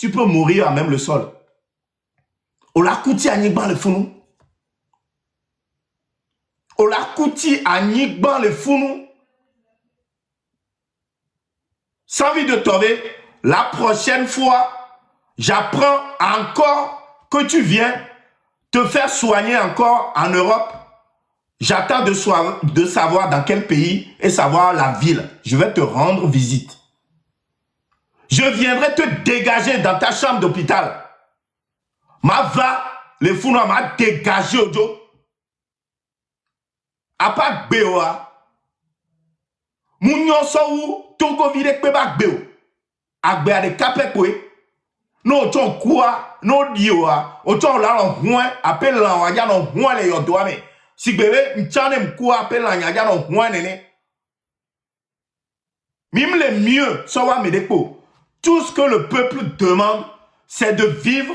tu peux mourir à même le sol. Ola kuti anyigban le funu. Ola kuti anyigban le funu. Sans envie de tomber, la prochaine fois, j'apprends encore que tu viens te faire soigner encore en Europe. J'attends de savoir dans quel pays et savoir la ville. Je vais te rendre visite. Je viendrai te dégager dans ta chambre d'hôpital. Ma va, le fou m'a dégagé au dos. A pas béoa. Mounyon sou, togo vide kbeba béo. A béa de kapekwe. No ton quoi, no dioa. Oton la non huin, appelle la waya non huin le yodoame. Si bébé, m'tchane m'koua appelle la nyaga non huin nene. Même le mieux, ça va me déco. Tout ce que le peuple demande, c'est de vivre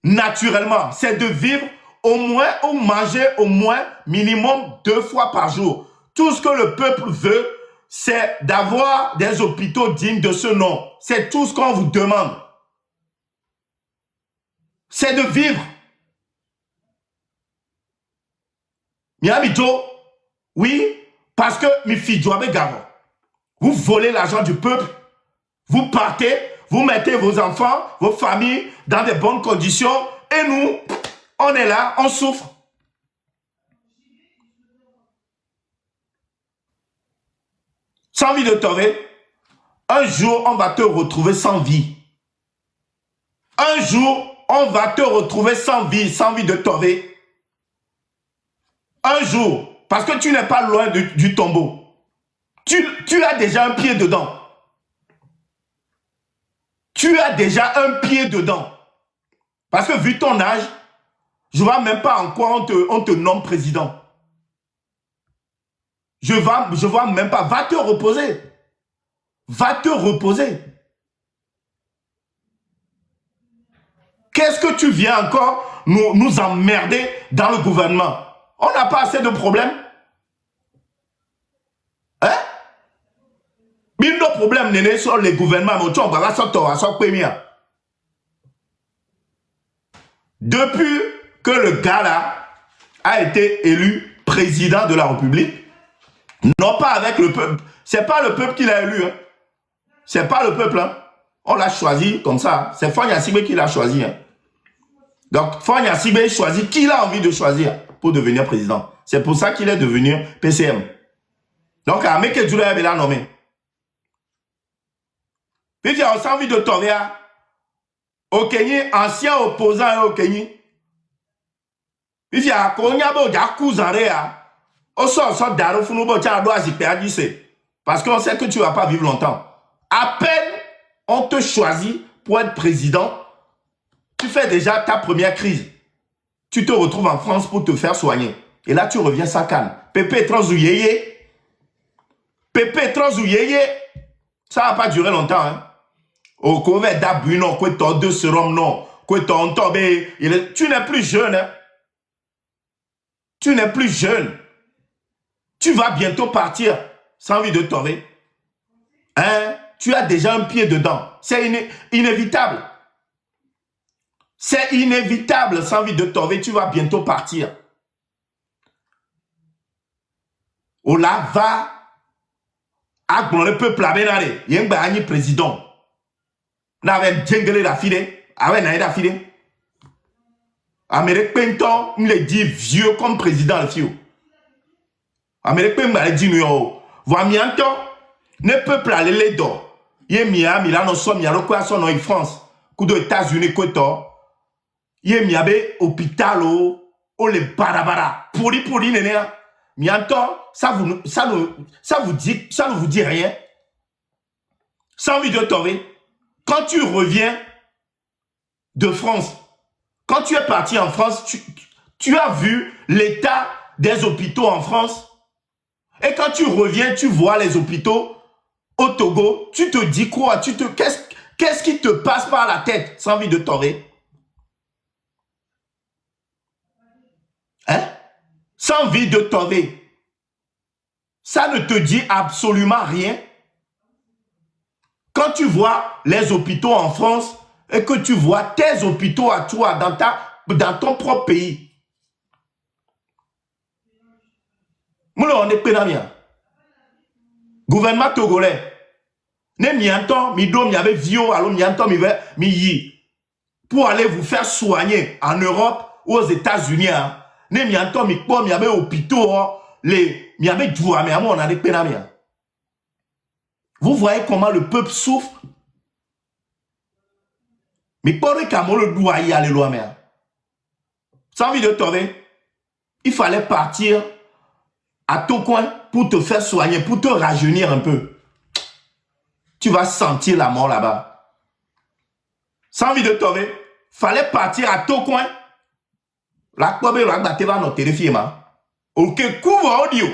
naturellement. C'est de vivre au moins, ou manger au moins minimum 2 fois par jour. Tout ce que le peuple veut, c'est d'avoir des hôpitaux dignes de ce nom. C'est tout ce qu'on vous demande. C'est de vivre. Miamito, oui, parce que mi filles doivent gavo. Vous volez l'argent du peuple, vous partez, vous mettez vos enfants, vos familles dans de bonnes conditions et nous, on est là, on souffre. Sans envie de tomber, un jour, on va te retrouver sans vie. Un jour, on va te retrouver sans vie, sans envie de tomber. Un jour, parce que tu n'es pas loin du tombeau. Tu as déjà un pied dedans. Tu as déjà un pied dedans. Parce que vu ton âge, je ne vois même pas en quoi on te nomme président. Je vois même pas. Va te reposer. Va te reposer. Qu'est-ce que tu viens encore nous emmerder dans le gouvernement? On n'a pas assez de problèmes. Hein? Mais nos problèmes n'est sur les gouvernements. Depuis que le gars là a été élu président de la République, non pas avec le peuple. C'est pas le peuple qui l'a élu. Hein. C'est pas le peuple. Hein. On l'a choisi comme ça. C'est Fanya Sibé qui l'a choisi. Hein. Donc Fanya Sibé choisit qui il a envie de choisir pour devenir président. C'est pour ça qu'il est devenu PCM. Donc à Meke Djoula avait l'a nommé. Puis il a aussi envie de tomber au Kenya, ancien opposant au Kenya. Puis il y a Konyabo Yakuzarea. Parce qu'on sait que tu ne vas pas vivre longtemps. À peine on te choisit pour être président, tu fais déjà ta première crise. Tu te retrouves en France pour te faire soigner. Et là, tu reviens sans canne. Pépé Transouyeye. Pépé Transouyeye. Ça ne va pas durer longtemps. Hein. Au Kovet d'Abu, non, de Serum, non. Tu n'es plus jeune. Hein. Tu n'es plus jeune. Tu vas bientôt partir sans envie de tomber. Hein? Tu as déjà un pied dedans. C'est inévitable. C'est inévitable sans envie de tomber. Tu vas bientôt partir. Ola va à le peuple à Benare. Il y a un président. N'avait djengele la file. Avec naïe la file. Amérique Penton, il est dit vieux comme président le fio. Amérique m'a dit nous voix mianto ne peuple aller les do yé Miami là non sommes yalo quoi son en France coup aux États-Unis quoi yé miabe hôpital o les barabara pourri néné mianto ça ne vous dit rien sans envie de tomber quand tu reviens de France quand tu es parti en France tu as vu l'état des hôpitaux en France. Et quand tu reviens, tu vois les hôpitaux au Togo, tu te dis quoi? Qu'est-ce qui te passe par la tête sans envie de torer? Hein? Sans envie de torer. Ça ne te dit absolument rien. Quand tu vois les hôpitaux en France et que tu vois tes hôpitaux à toi dans ton propre pays, on est pénamien. Gouvernement togolais, ne mianton, mi do mi avait vio, alors mianton mi yi pour aller vous faire soigner en Europe ou aux États-Unis. Ne mianton mi po mi avait hôpitaux, mi avait djoua, mais on a des pénamiens. Vous voyez comment le peuple souffre. Mais pour le Cameroun, le doigt y aller loin, mais sans envie de tomber, il fallait partir à ton coin pour te faire soigner, pour te rajeunir un peu. Tu vas sentir la mort là-bas. Sans envie de tomber, fallait partir à ton coin. La quoi la batte va notre téléphone. Ok, couvre audio.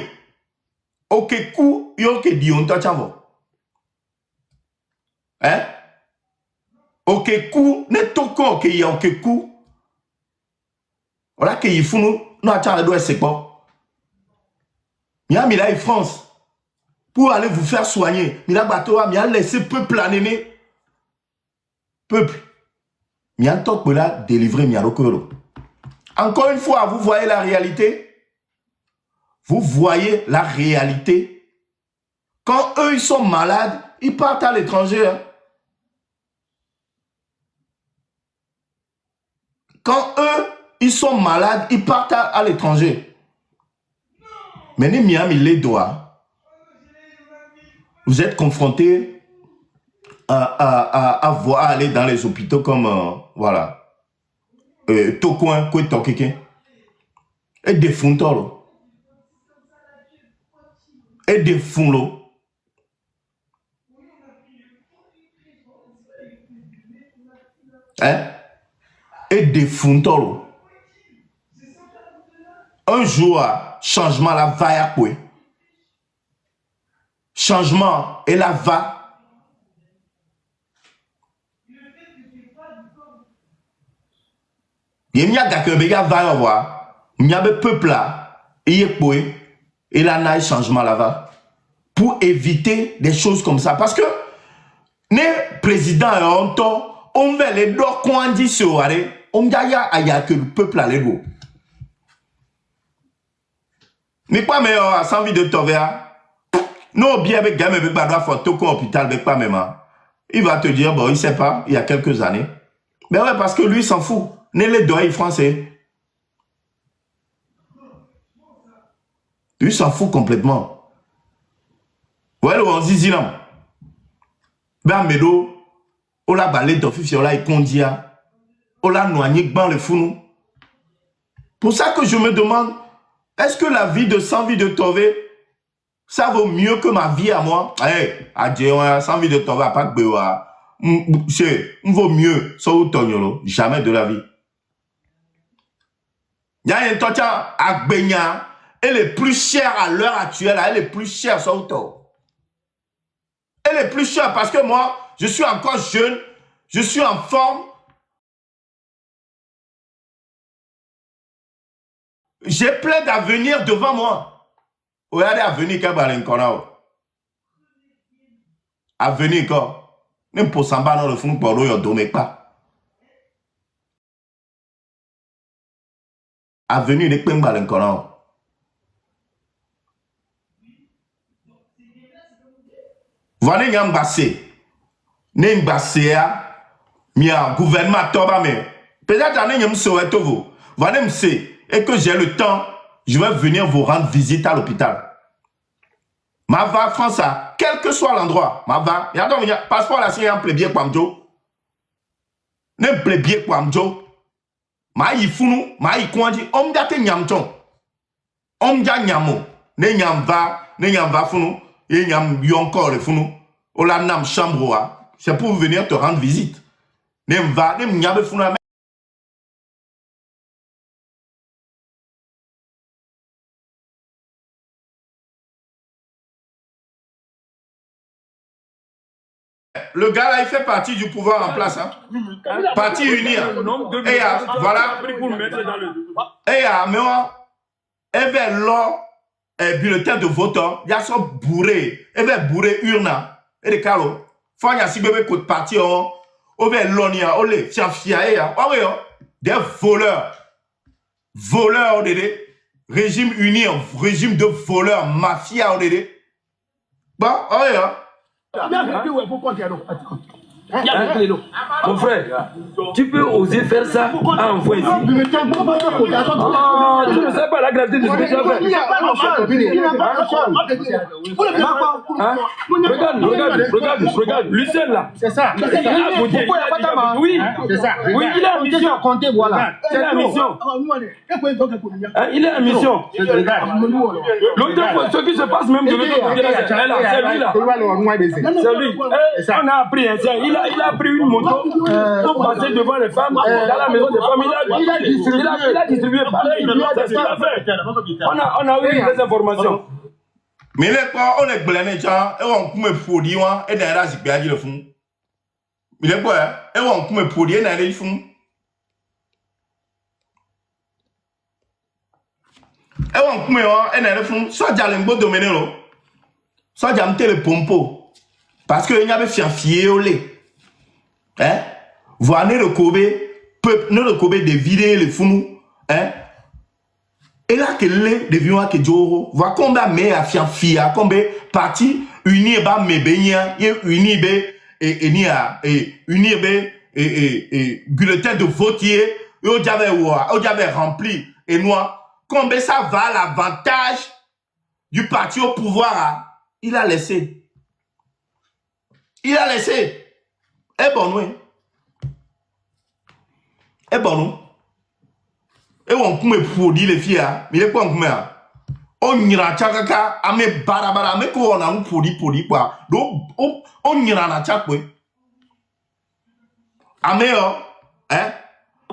Ok, couvre, yo que dit on t'entend. Hein? Ok, couvre, ne toko ok y ok couvre. Voilà que il faut nous attendre de c'est quoi. Miami là France. Pour aller vous faire soigner. Mila bateau, mi a laissé peuple anémé. Peuple. Mi a tant que là délivrer mi a l'okolo. Encore une fois, vous voyez la réalité. Vous voyez la réalité. Quand eux ils sont malades, ils partent à l'étranger. Hein. Quand eux ils sont malades, ils partent à l'étranger. Mais ni Miami les doigts. Vous êtes confrontés à aller dans les hôpitaux comme, voilà, Tokoin, Kouetokeke, et des Funtolo, et des Funlo. Hein? Et des Funtolo. Un jour, changement la va à quoi? Changement et la va. Il y a des gens qui vont voir. Il y a des peuples là. Et il y a un changement là-bas. Pour éviter des choses comme ça. Parce que les présidents, on veut les deux qu'on dit sur on dit que le peuple a les beaux. Mais pas meilleur, sans envie de tomber. Non, bien avec gamin avec Badra photo qu'on hôpital avec pas même. Il va te dire, bon, il sait pas, il y a quelques années. Mais ouais, parce que lui, il s'en fout. Ne les doigts français. Lui, s'en fout complètement. Ouais, le on zizi là. Ben, Médo, on l'a balé d'office, on l'a écondia. On l'a noigné dans le fou. Pour ça que je me demande, est-ce que la vie de sans vie de Tové, ça vaut mieux que ma vie à moi? Hey, adieu, sans vie de Tové, pas de bewa. C'est, vaut mieux, ça ou tonyolo, jamais de la vie. Il y a un tocha à Benya, elle est plus chère à l'heure actuelle, elle est plus chère, ça ou Elle est plus chère parce que moi, je suis encore jeune, je suis en forme. J'ai plein d'avenir devant moi. Regardez l'avenir qu'il y a encore. Avenir quoi. Même pour s'en battre dans le fond, pour l'eau, il ne pas. Avenir n'est pas encore. Voilà, il y a un bassé. Il y a un bassé, il y a un gouvernement, peut-être qu'il y a un souhait. Voilà, et que j'ai le temps, je vais venir vous rendre visite à l'hôpital. Ma va France, quel que soit l'endroit, ma va, il y a un passeport là, c'est un plébier Kwamjo. Ne plébier Kwamjo. Ma y funu, ma y kwandi, on date nyamton. On dja nyamo, ne nyam va funu, et nyam yonkor le funu. O la nam chambre, c'est pour venir te rendre visite. Ne va, ne nyabe funu. Le gars là, il fait partie du pouvoir en place. Hein? Parti uni. Et voilà. Et mais et vers l'or, bulletin de vote, il y a son bourré. Et vers bourré urne. Et les calos. Fanya si bébé côte parti on over lonia olé fiafia ya. Ah oui, des voleurs. Voleurs dédé. Régime uni, régime de voleurs, mafia dédé. Bon, ah oui, Mon frère, tu peux oser faire ça à un point ici. Je ne sais pas la gravité de ce que tu as fait. Regarde, Lucien là. C'est ça. Oui, c'est ça. Oui, il est en mission. Voilà. C'est la mission. Il est en mission. L'autre fois, ce qui se passe même de l'autre côté là, c'est lui là. C'est lui. On a appris, il a pris une moto pour passer devant les femmes dans la maison des femmes. Il a distribué pareil. C'est ce qu'il a fait. On a eu des informations. Mais les quoi, on est blâmé, et on peut me produire, et d'ailleurs, c'est bien dit le fond. Mais les quoi, et on peut me produire, et d'ailleurs, le fond. Et on peut me et d'ailleurs, le fond. Soit Jalembo dominé, soit Jamte le pompo. Parce que il y avait fier au lait. Hein? Voir ne le Kobe de vider les fous. Hein? Et là, que les devions que Joro. Voir combien mais à fier, combien parti uni et bas me baigner, uni et bulletin de votier, et j'avais rempli et noir. Combien ça va à l'avantage du parti au pouvoir? Il a laissé. Il a laissé. Eh bon, oui. Eh bon, nous. Et on peut me produire les filles. Mais il est quoi, on ira tchakaka, ame barabara, ame ko on a un produit quoi. Donc, on ira na tchakwe. Ame hein?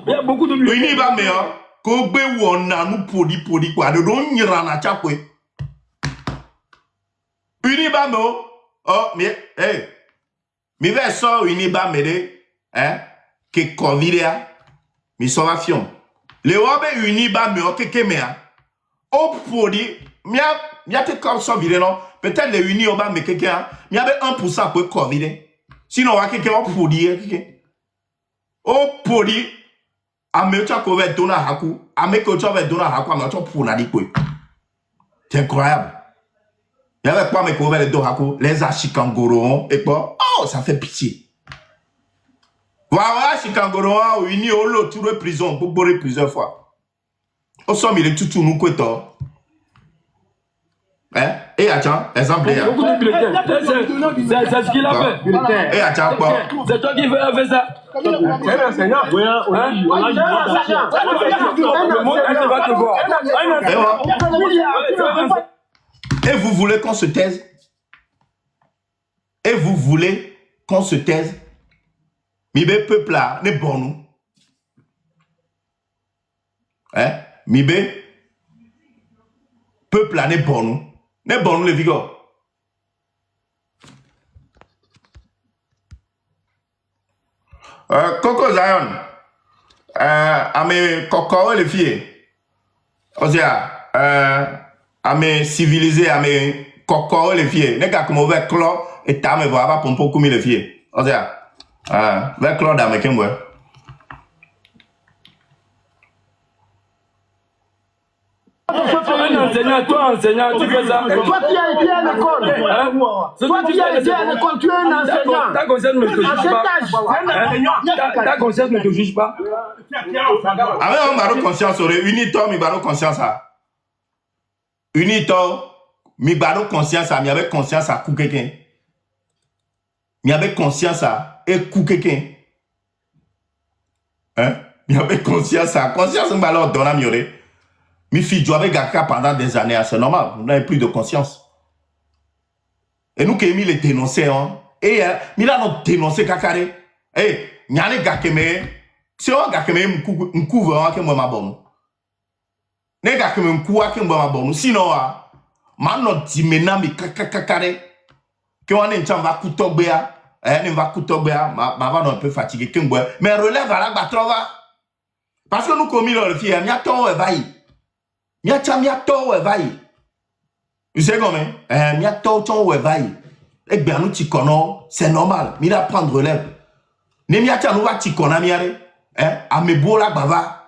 Il y a beaucoup de lui. Il va meilleur. Ko be on a un produit quoi. Donc, on ira na tchakwe. Uniba me oh, mais, hey. Mais vers ça, uniba me hein? Que Covid mais ça va fion. Les robe uniba me que mea. Au produit, mia te comme ça vide non. Peut-être les unis au bas mais quelqu'un, il y avait 1% pour Covid. Sinon, on va quelqu'un au produit. Au produit, à me tu as couvert dona haku, à me que tu as dona haku, à me tu as pour nadi quoi. C'est incroyable. Il y avait pas me couvert les dona haku, les achikangoro et quoi. Oh, ça fait pitié. Voilà, achikangoro, uni au lot, tout le prison, pour boire plusieurs fois. Au somme, il est tout nous quoi. Hein? Et attends, exemple. Beaucoup de bulletins. C'est ce qu'il a fait. Et attends, quoi? C'est toi qui as fait ça. C'est un enseignant. Oui, le monde va te voir. Et vous voulez qu'on se taise? Et vous voulez qu'on se taise? Mibe peuple là, n'est bon nous. Hein? Mibe peuple là, n'est bon nous. N'est bon nous les vigor. Coco Zion. À mes coco les filles. Osia. À mes civilisés, à mes coco les filles. N'est qu'à comme ouvert clos et t'as me voir pas pour beaucoup les filles. Osia. Vers clos d'ame qui moi. Toi enseignant, tu fais ça. Toi qui as été à l'école. Toi qui as été à l'école, tu es un enseignant. Ta conscience ne te juge pas. Ta conscience ne te juge pas. Avec un baro conscience, unito, mi baro conscience. Unito, mi baro conscience, mi avait conscience à coup quelqu'un. Mi avait conscience à et coup quelqu'un. Hein? Mi avait conscience à conscience, mi baro donne à mieux. Mi fille, tu avais gagné pendant des années, c'est normal, vous n'avez plus de conscience. Et nous qui mis les dénoncer, hein, et il a notre dénoncé kakare. Eh, n'y a les gars qui me, si on gars qui me couvre, hein, que moi ma bonne. Les gars qui me couvre, que moi ma bonne. Sinon, maintenant, tu me n'as kakare. Que on est en va coutobéa, on va coutobéa, ma va un peu fatigué, que moi. Mais relève à la batrova. Parce que nous commis le fier, n'y a ton éveil. Mia to wevaille. Tu sais comment? Mia to ton wevaille. Et bien, nous, c'est normal. Mais il va prendre relève. Nemiatia, nous va tikona miare. À Mebola Bava.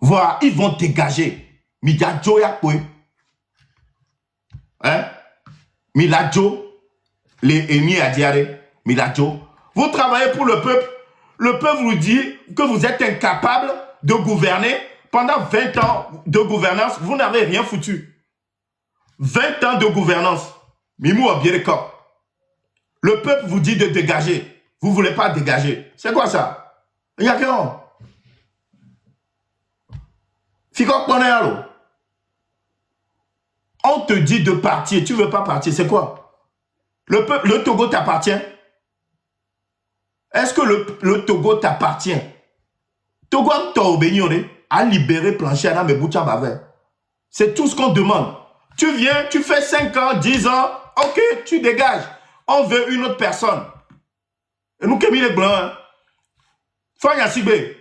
Voilà, ils vont dégager. Mija Joya Kwe. Miladjo. Les ennemis à Diaré. Miladjo. Vous travaillez pour le peuple. Le peuple vous dit que vous êtes incapable de gouverner. Pendant 20 ans de gouvernance, vous n'avez rien foutu. 20 ans de gouvernance. Mimou a bien le corps. Le peuple vous dit de dégager. Vous ne voulez pas dégager. C'est quoi ça? Il y a qu'un. On te dit de partir. Tu ne veux pas partir. C'est quoi? Le Togo t'appartient? Est-ce que le Togo t'appartient? Togo a libéré Plancher à Meboucha Bavé. C'est tout ce qu'on demande. Tu viens, tu fais 5 ans, 10 ans, ok, tu dégages. On veut une autre personne. Et nous, Kémy les Blancs, Fanya Sibé,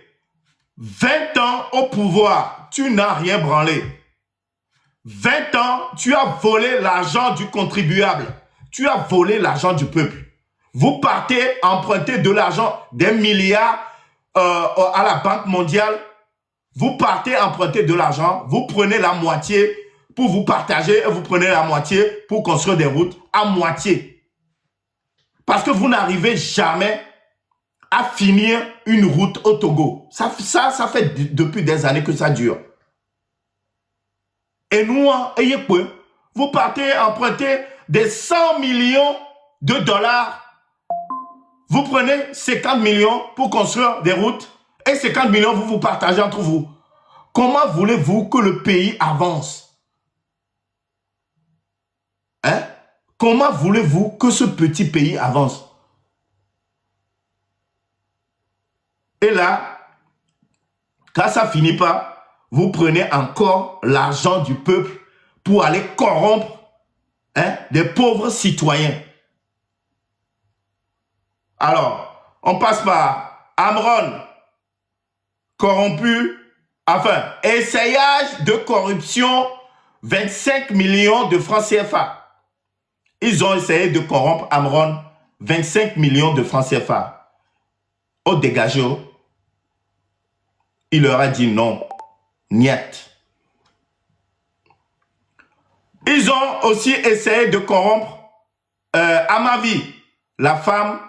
20 ans au pouvoir, tu n'as rien branlé. 20 ans, tu as volé l'argent du contribuable. Tu as volé l'argent du peuple. Vous partez emprunter de l'argent, des milliards à la Banque mondiale. Vous partez emprunter de l'argent, vous prenez la moitié pour vous partager et vous prenez la moitié pour construire des routes à moitié. Parce que vous n'arrivez jamais à finir une route au Togo. Ça fait depuis des années que ça dure. Et nous, vous partez emprunter des 100 millions de dollars. Vous prenez 50 millions pour construire des routes et 50 millions, vous vous partagez entre vous. Comment voulez-vous que le pays avance? Hein? Comment voulez-vous que ce petit pays avance? Et là, quand ça finit pas, vous prenez encore l'argent du peuple pour aller corrompre des pauvres citoyens. Alors, on passe par Amron, corrompu, enfin, essayage de corruption, 25 millions de francs CFA. Ils ont essayé de corrompre Amron, 25 millions de francs CFA. Au dégagé, il leur a dit non, niet. Ils ont aussi essayé de corrompre Amavi, la femme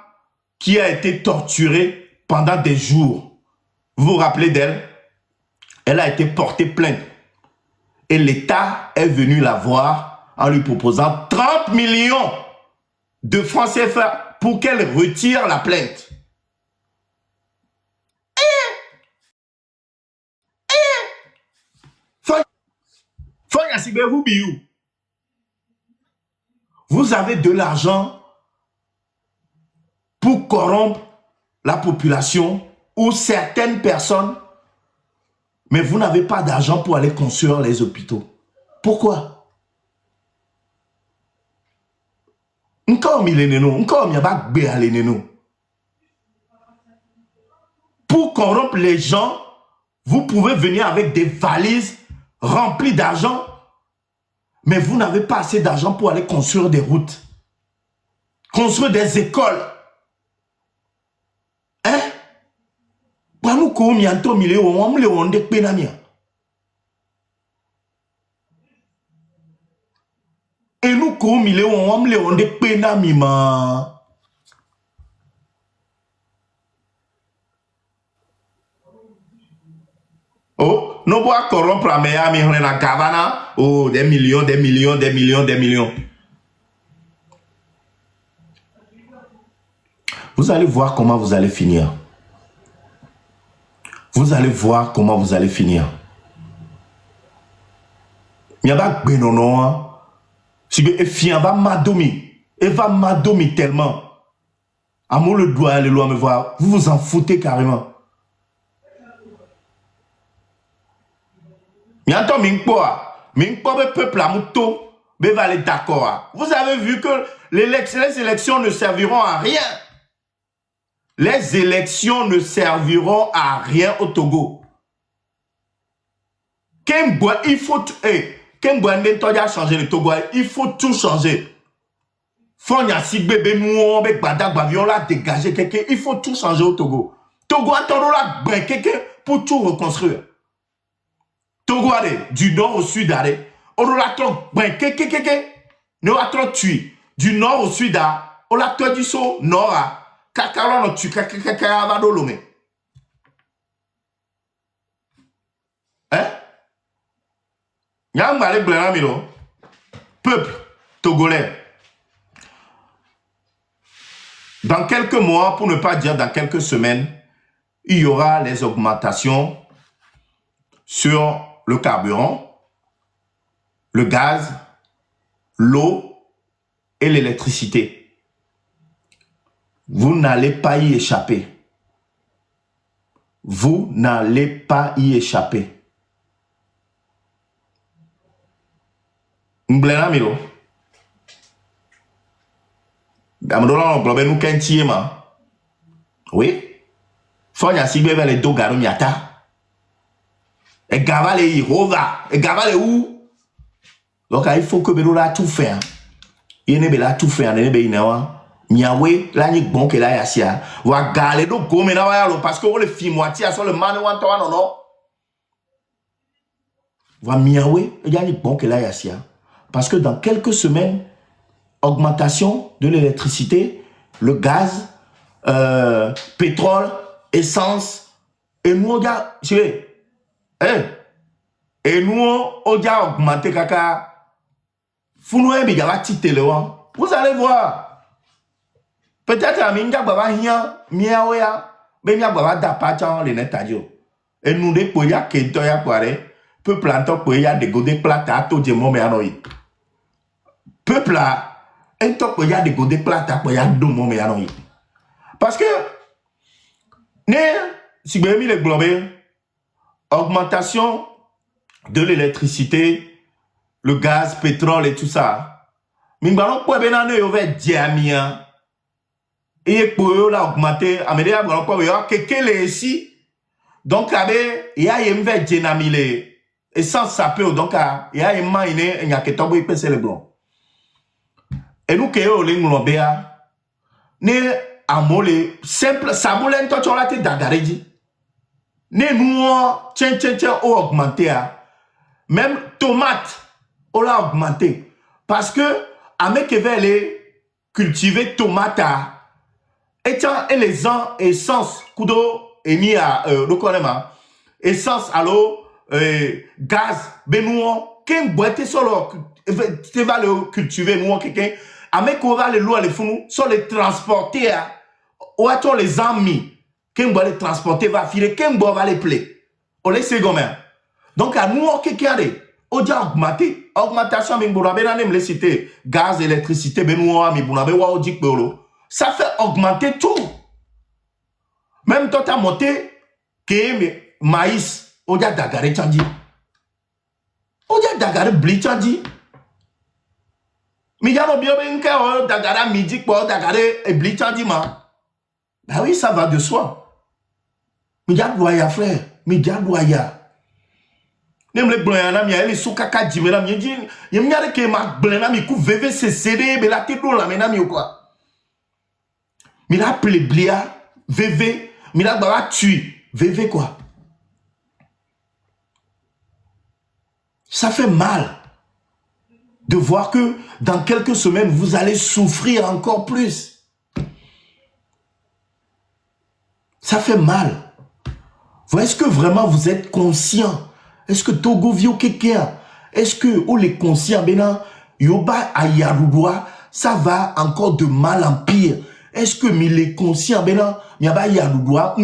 qui a été torturée pendant des jours. Vous vous rappelez d'elle? Elle a été portée plainte. Et l'État est venu la voir en lui proposant 30 millions de francs CFA pour qu'elle retire la plainte. Vous avez de l'argent pour corrompre la population ou certaines personnes, mais vous n'avez pas d'argent pour aller construire les hôpitaux. Pourquoi? Pour corrompre les gens, vous pouvez venir avec des valises remplies d'argent, mais vous n'avez pas assez d'argent pour aller construire des routes, construire des écoles. Hein? Et nous, oh, nous bois corrompre la meilleure la Gavana. Oh, des millions, des millions, des millions, des millions. Vous allez voir comment vous allez finir. Vous allez voir comment vous allez finir. Il y a des gens qui va m'adomer. Elle va m'adomer tellement. Amour le doigt aller loin me voir. Vous vous en foutez carrément. Mianto Mingpoa. Mingpoa le peuple à Mouto. Va aller d'accord. Vous avez vu que les élections ne serviront à rien. Les élections ne serviront à rien au Togo. Il faut changer le Togo. Il faut tout changer. Fonya si bébé mouon, bec badak bavion là, dégager quelqu'un. Il faut tout changer au Togo. Togo attend là, ben quelqu'un pour tout reconstruire. Togo allez, du nord au sud allez. On l'attend, ben quelqu'un. Nous attend tuer. Du nord au sud à, on l'attend du saut, nord à. Kakalo no tu kakaka va dolomé. Hein? Y'a un malé blanc, milo. Peuple togolais. Dans quelques mois, pour ne pas dire dans quelques semaines, il y aura les augmentations sur le carburant, le gaz, l'eau et l'électricité. Vous n'allez pas y échapper. Vous n'allez pas y échapper. M'blena milo. Gamdola on globe nous kentie ma. Oui. Fonya sigbe vers les deux garu miata. Et gavale y rova. Et gavale où? Donc il faut que Belola tout faire. Il ne bela tout faire. Ne be inawa. Miawe la ni bon que la yasia. Wa gale do gome na wa yalo parce que on le film moitié sur le manu wan tawa non non. Wa miawe ya ni bon que la yasia. Parce que dans quelques semaines, augmentation de l'électricité, le gaz, pétrole, essence, et nous on a, et nous on a augmenté kaka. Vous allez voir. Peut-être à Minga Baba Hia, Miaoya, Benya Baba Dapatan, les netadio. Et nous des poya qui toya poire, peu plantant poya de godé plata, tout de mon méanoi. Peuple là, un top il y a des godés plata, il y a deux moments mais parce que si vous avez mis les globes, augmentation de l'électricité, le gaz, pétrole et tout ça. Mais nous quoi ben on va diamia et pour la augmenter, améliore bon quoi il quelqu'un les ici. Donc il y a une va dynamile et sans saper donc il y a une maine il y a que tomber il pèse le blanc. Et nous qui sommes les Ngolobéa, nous amolé simple, ça moulin toi tu as la tête d'agarédi. Nous tiens augmenté même tomate on l'a augmenté parce que avec les cultiver tomate et les ans essence kudo et mis à essence allo gaz benouon qu'un boîte solo tu vas le cultiver nous quelqu'un avec on va les lois les fous sur les transporter ou attends les amis qu'un va les transporter va filer qu'un va les plaider on les sait comment donc à nous quelqu'un on a augmenté augmentation mais vous avez même les cités gaz électricité mais nous mais vous avez wa dit ça fait augmenter tout même toi tu as monté que maïs on a dagaré tandi on a dagaré bli tandi. Mais il y a bien que Dagara midi pour Dagara et Blichadima. Ben oui, ça va de soi. Mais il y a doya frère, mais il y a doya. Nem le blanc mi elle sou kaka dimela mi dit, il y a que ma blanc mi coup vv c'est cédé mais la tête la mena mi quoi. Mais la appelé blia vv, mais la baba tue vv quoi. Ça fait mal de voir que dans quelques semaines, vous allez souffrir encore plus. Ça fait mal. Est-ce que vraiment vous êtes conscient? Est-ce que Togo vio quelqu'un? Est-ce que ou les conscients bena yoba ayarudoa ça va encore de mal en pire? Est-ce que mi les conscients bena yaba ayarudoa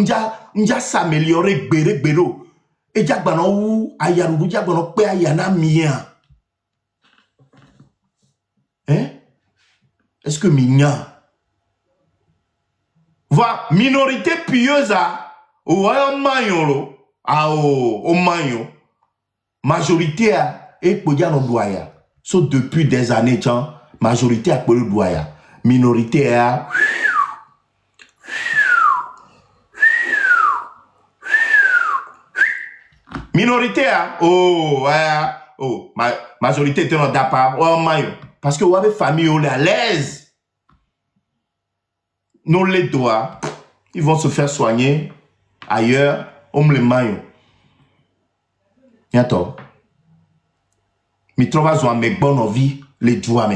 nja s'améliorer bere bero et jak bana ou ayarudo jak bana pe ayana mia? Hein? Est-ce que migna? Voilà, minorité pieuse au maillot, au maillot, majorité et podia no doya. So depuis des années, majorité a pour le doya, minorité a. Minorité a, majorité était dans dapa, au maillot. Parce que vous avez famille, on est à l'aise. nos les doigts, ils vont se faire soigner ailleurs, on me les maille. Bientôt. Mais tu vas jouer avec bonne vie, les doigts.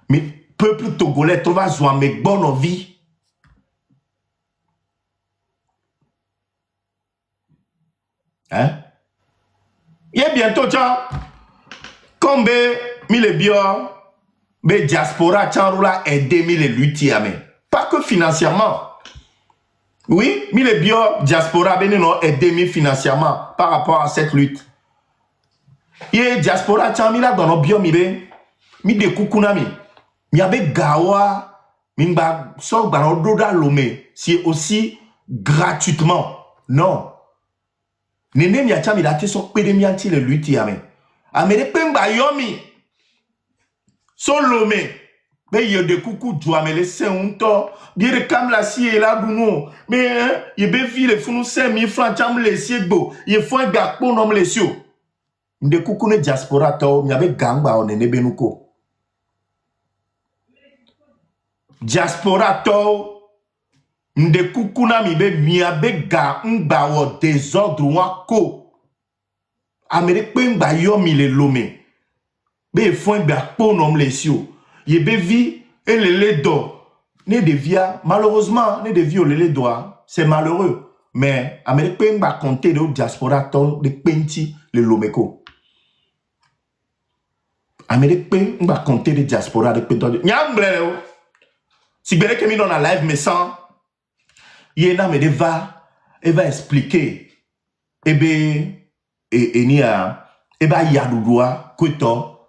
Mais peuple togolais, tu vas jouer avec bonne vie. Hein? Il y a bientôt, tiens, comme les bio, mais diaspora, tiens, roula aider les luttes, pas que financièrement. Oui, les bio, diaspora, ben non, aider financièrement par rapport à cette lutte. Il y a diaspora, tiens, là dans nos bio, mi de kukunami, mi abe gawa, mi ba so dans doda lomé, c'est aussi gratuitement. Non. Nene mi acha mi date so pede mi anti le lutte yame. Amere pemba yomi. So lomé. Me yo de kuku dwa me le se unto. Dire kam la si e la guno. Mais ye be vi le funu 5000 francs cham le siegbo. Ye fo un gakpo nom le sio. De kuku ne diaspora to mi ave gangba o nene benuko. Diaspora to Nde kukuna mi be miabe ga ngba wo désordre wa ko. Amere pe ngba yo mi le lome. Be fo ngba po nom le sio. Ye be vi et le do. Ne devia malheureusement ne devio le doa. C'est malheureux. Mais amere pe ngba compter de diaspora to de penti le lomeko. Amere pe ngba compter de diaspora de penti. Nyambre. Si bele ke mi dans la live me sans Yena me va expliquer eba yadudua kuto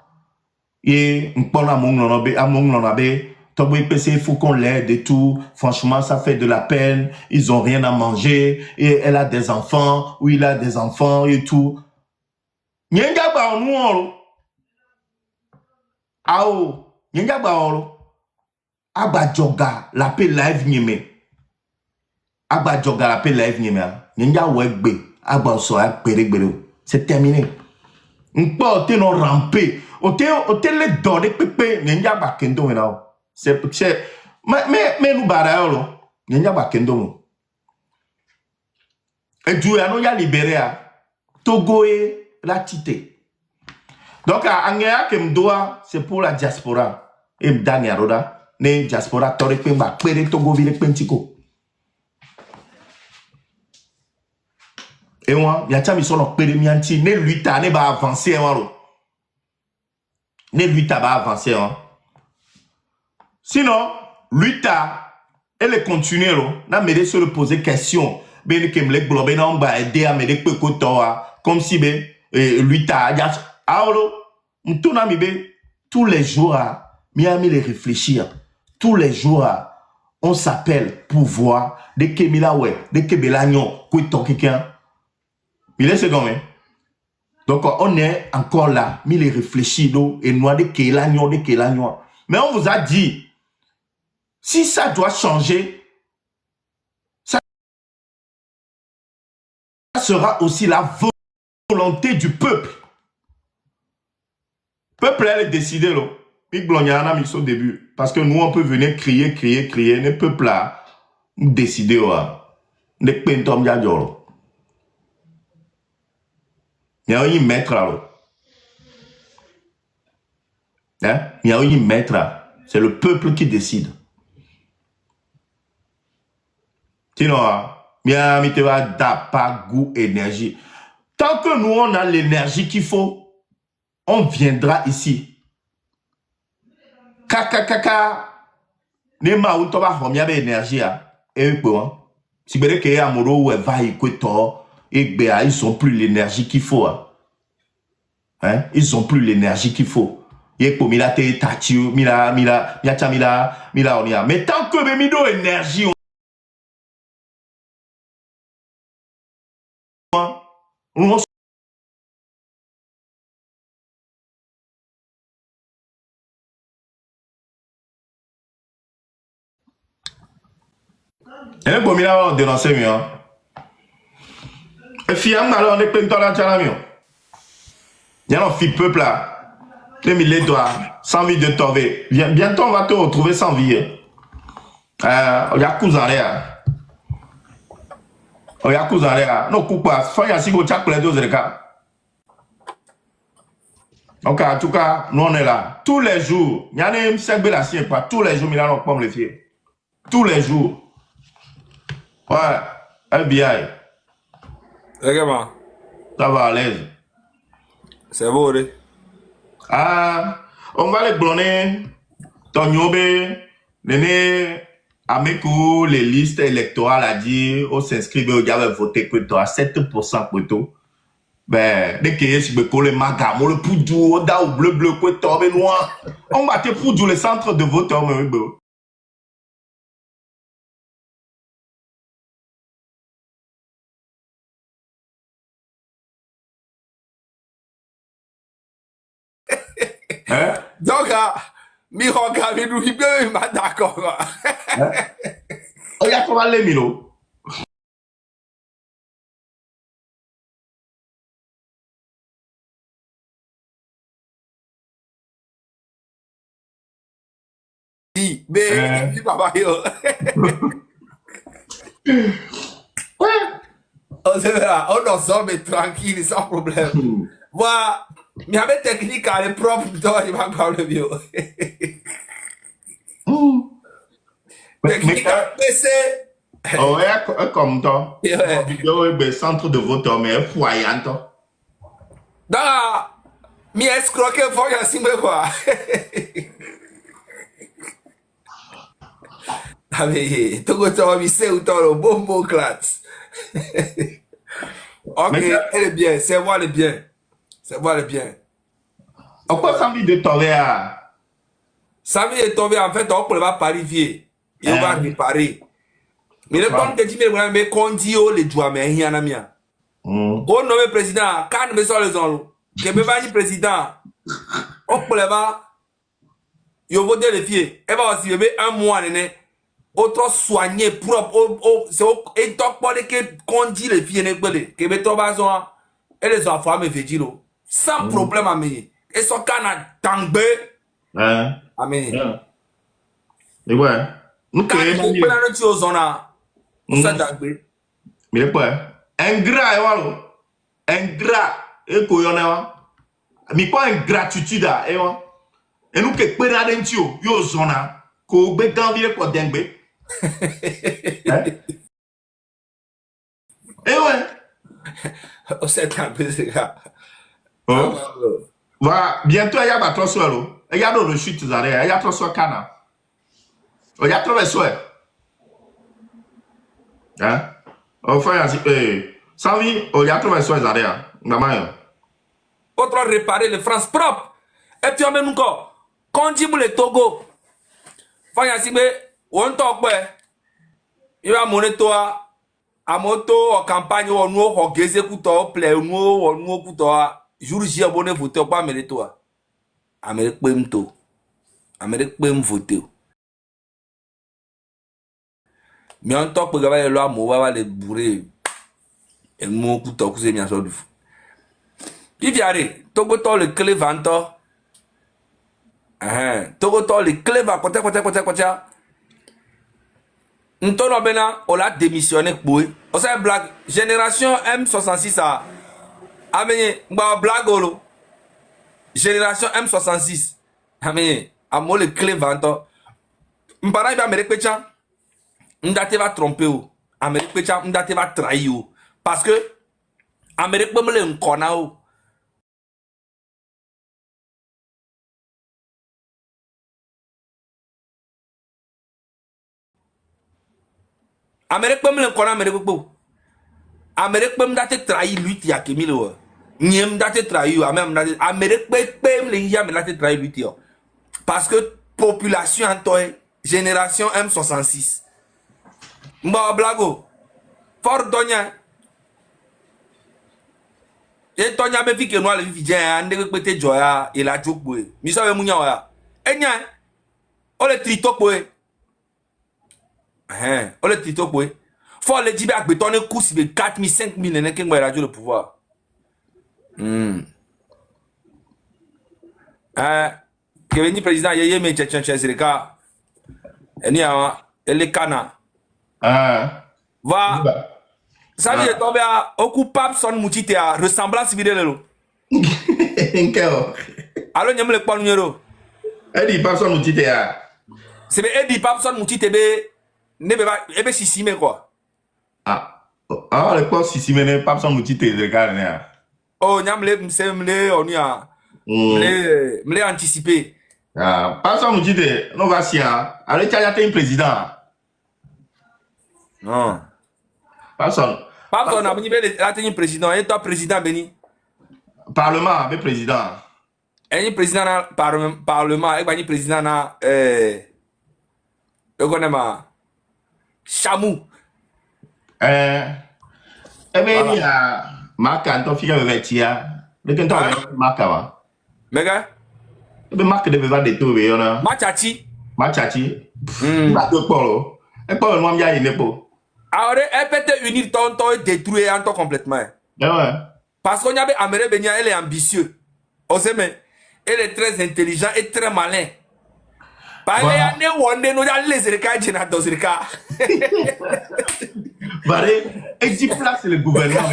et mpona mongonobe tobo ipese faut qu'on l'aide et tout. Franchement ça fait de la peine, ils ont rien à manger et elle a des enfants ou il a des enfants et tout. Nyenga ba onu ao nyenga ba oro aba joga la pe live nyeme Agba joga la paix live nyemia. Nyenja wegbe. Agba so a peregbere. C'est terminé. N'po te non ramper. Ote le donner pepe. Nyenja ba kendo mena. C'est mais nous bara yo. Nyenja ba kendo mo. Et Dieu a no ya libéré a Togo et la tité. Donc à angea que m'doa c'est pour la diaspora. Et m'dania roda. Ne diaspora tore pe ba pere Togo vile pentiko. Et moi, il y a des gens qui ont ne lui ta ne va avancer ne lui ta va avancer sinon lui ta elle continue na me se poser question ben que me globe na on va aider à me de comme si ben lui ta ya alors m'tona mi be tous les jours mi a mis les réfléchir tous les jours on s'appelle pour voir de que mila ouais de que belanyo ko to quelqu'un. Il est second, hein? Donc on est encore là, mais les réfléchis et noir de Kélanyon, de Kélanyon. Mais on vous a dit, si ça doit changer, ça sera aussi la volonté du peuple. Le peuple elle est décidé là. Au début, parce que nous on peut venir crier, le peuple là décider ne pentom yadjolo. Il y a un maître là. Hein? Il y a un maître là. C'est le peuple qui décide. Sinon, il y a pas goût, énergie. Tant que nous on a l'énergie qu'il faut, on viendra ici. Kaka. Nema ou toba homia be énergie et bon. Si bele ke amoro ou va ikoto. Et ben, ils n'ont plus l'énergie qu'il faut. Hein? Ils n'ont plus l'énergie qu'il faut. Mais tant que nous avons l'énergie, on on dénonce mieux. Et finalement, on est plein de temps là, il y a un fille peuple là. Les milliers doigts, sans vie de tomber. Bientôt, on va te retrouver sans vie. Yakuza Rea. Yakuza Rea. Non, coupe pas. Fanya Sigo Tchakle 2 Zereka. Donc, en tout cas, nous on est là. Tous les jours. Il y a un segbe la sienne pas. Tous les jours, il y a un pomme les filles. Tous les jours. Ouais. FBI. Regarde. Ça va à l'aise. C'est beau, oui. Ah, on va les blonner. Tonyobe. Néné. Amekou, les listes électorales a dit, on s'inscrit, on va voter que toi, 7% pour tout. Ben, dès qu'il y a si le magamo, le poudou, on da ou bleu, que toi, mais noir. On va te poudou le centre de vote, mais bon. Hein? Donc, mi regarde, nous vivons, d'accord. On y a comment les milo? Mais, papa, yo. On en sort, mais tranquille, sans problème. Moi, il y a une technique à l'épreuve, il va parler mieux. Technique à PC. Oh, comme toi. Le centre de vote, mais foyant. Donc, mi escroquer, faut y aller, quoi. Ah mais, tout le temps, mi sait où t'as le bon classe. Ok, elle est bien, c'est moi le bien. C'est moi le bien. Pourquoi ça envie de tomber à? Ça vient de tomber, en fait, on peut pas parifier. Et on va réparer. Mais le temps que tu me qu'on dit, les doigts, mais il y en a mien. On nomme président, quand me sort les ondes, que me va dire président, on peut pas. Yo voter les filles. Et va aussi bébé un mois, néné. Autre soigné, propre, c'est et donc pour que qu'on dit les filles, que me tombe à son, et les enfants me fait dire, sans problème à me. Et son canard tangbe. Amen. Et ouais. Nous quand on peut la noter aux zones, ça tangbe. Mais quoi? Ingrat, et voilà. Ingrat, et quoi y'en a? Mais pas ingratitude, et voilà. Et nous que peut la noter aux zones, qu'on peut gagner quoi d'engbe. Eh ouais. On s'est tangbe, c'est gars. Voilà, bientôt il y a ma trop solo. Il y a d'autres chutes arrêt, il y a trop sur cana. Il y a trop de souhaits. Hein? Enfin, sans vie, il y a trop de souhaits arrêt. Maman. Autre réparer les France propres. Et puis on met encore. Quand dit pour le Togo, Fanya si on talk il va monter toi à moto en campagne on nous on geze couteau play nous couteau jour J abonné voter pas mais toi Amérique pemto Amérique pem voter mais on talk pour gaba le mo va les bourrer et nous couteau que c'est bien ça du fou il vient Togo to le clé vanto Togo to le clé va côté Ntono bena, on l'a démissionné pour on sait blague génération M66 a amené ba blague olo génération M66 amené a mo le clé vanto mpara ba Amérique pecha ndate va tromper ou Amérique pecha ndate va trahir ou parce que Amérique peut me le nkona ou Amérique peut me le nkona Amérique peut me date trahir lui ti akemile ou Niem date trahir Amérique peut me ya me date trahir lui ti parce que population en toi génération M66 mba blago fort donya et tonya me fi ke no le fi je ande pe te joya e la jogbo mi so we munya wa enya o le tritokbo o le tritokbo faut le dibe agbeton ne course de 4000 5000 ne ke ngba radio le pouvoir que veni président yeye me tchetchen zereka eni awa et les canards. Ah. Va. Ça veut dire tomber à occupable son moutite à ressemblance vidéo. Alors n'y a pas le numéro. Eddie Papson moutite à. C'est Eddie Papson moutite ne be pas ebe si mais quoi. Ah. Ah, le quoi si mais Papson moutite de garder. Oh, nyamle msemle on y a. Me anticipé. Ah, Papson moutite, non va si allez tu as un président. Non. Papson a venu le président et toi président Beni. Parlement avec président. Et président na parlement et bani président na le connais Chamou. Eh ben il a marque Anton Fika vetia. Le temps marque va. Mega. Ebe marque de va de tout yona. Machachi. Machachi. Ba de polo. E polo mo mia ine po. Alors elle peut te unir ton et détruire en toi complètement. Ouais. Parce qu'on y avait Améré Benia, elle est ambitieux. Elle est très intelligent et très malin. Parce qu'il y a des wondés, nous allons les écarter dans le cas. Et 10 places le gouvernement.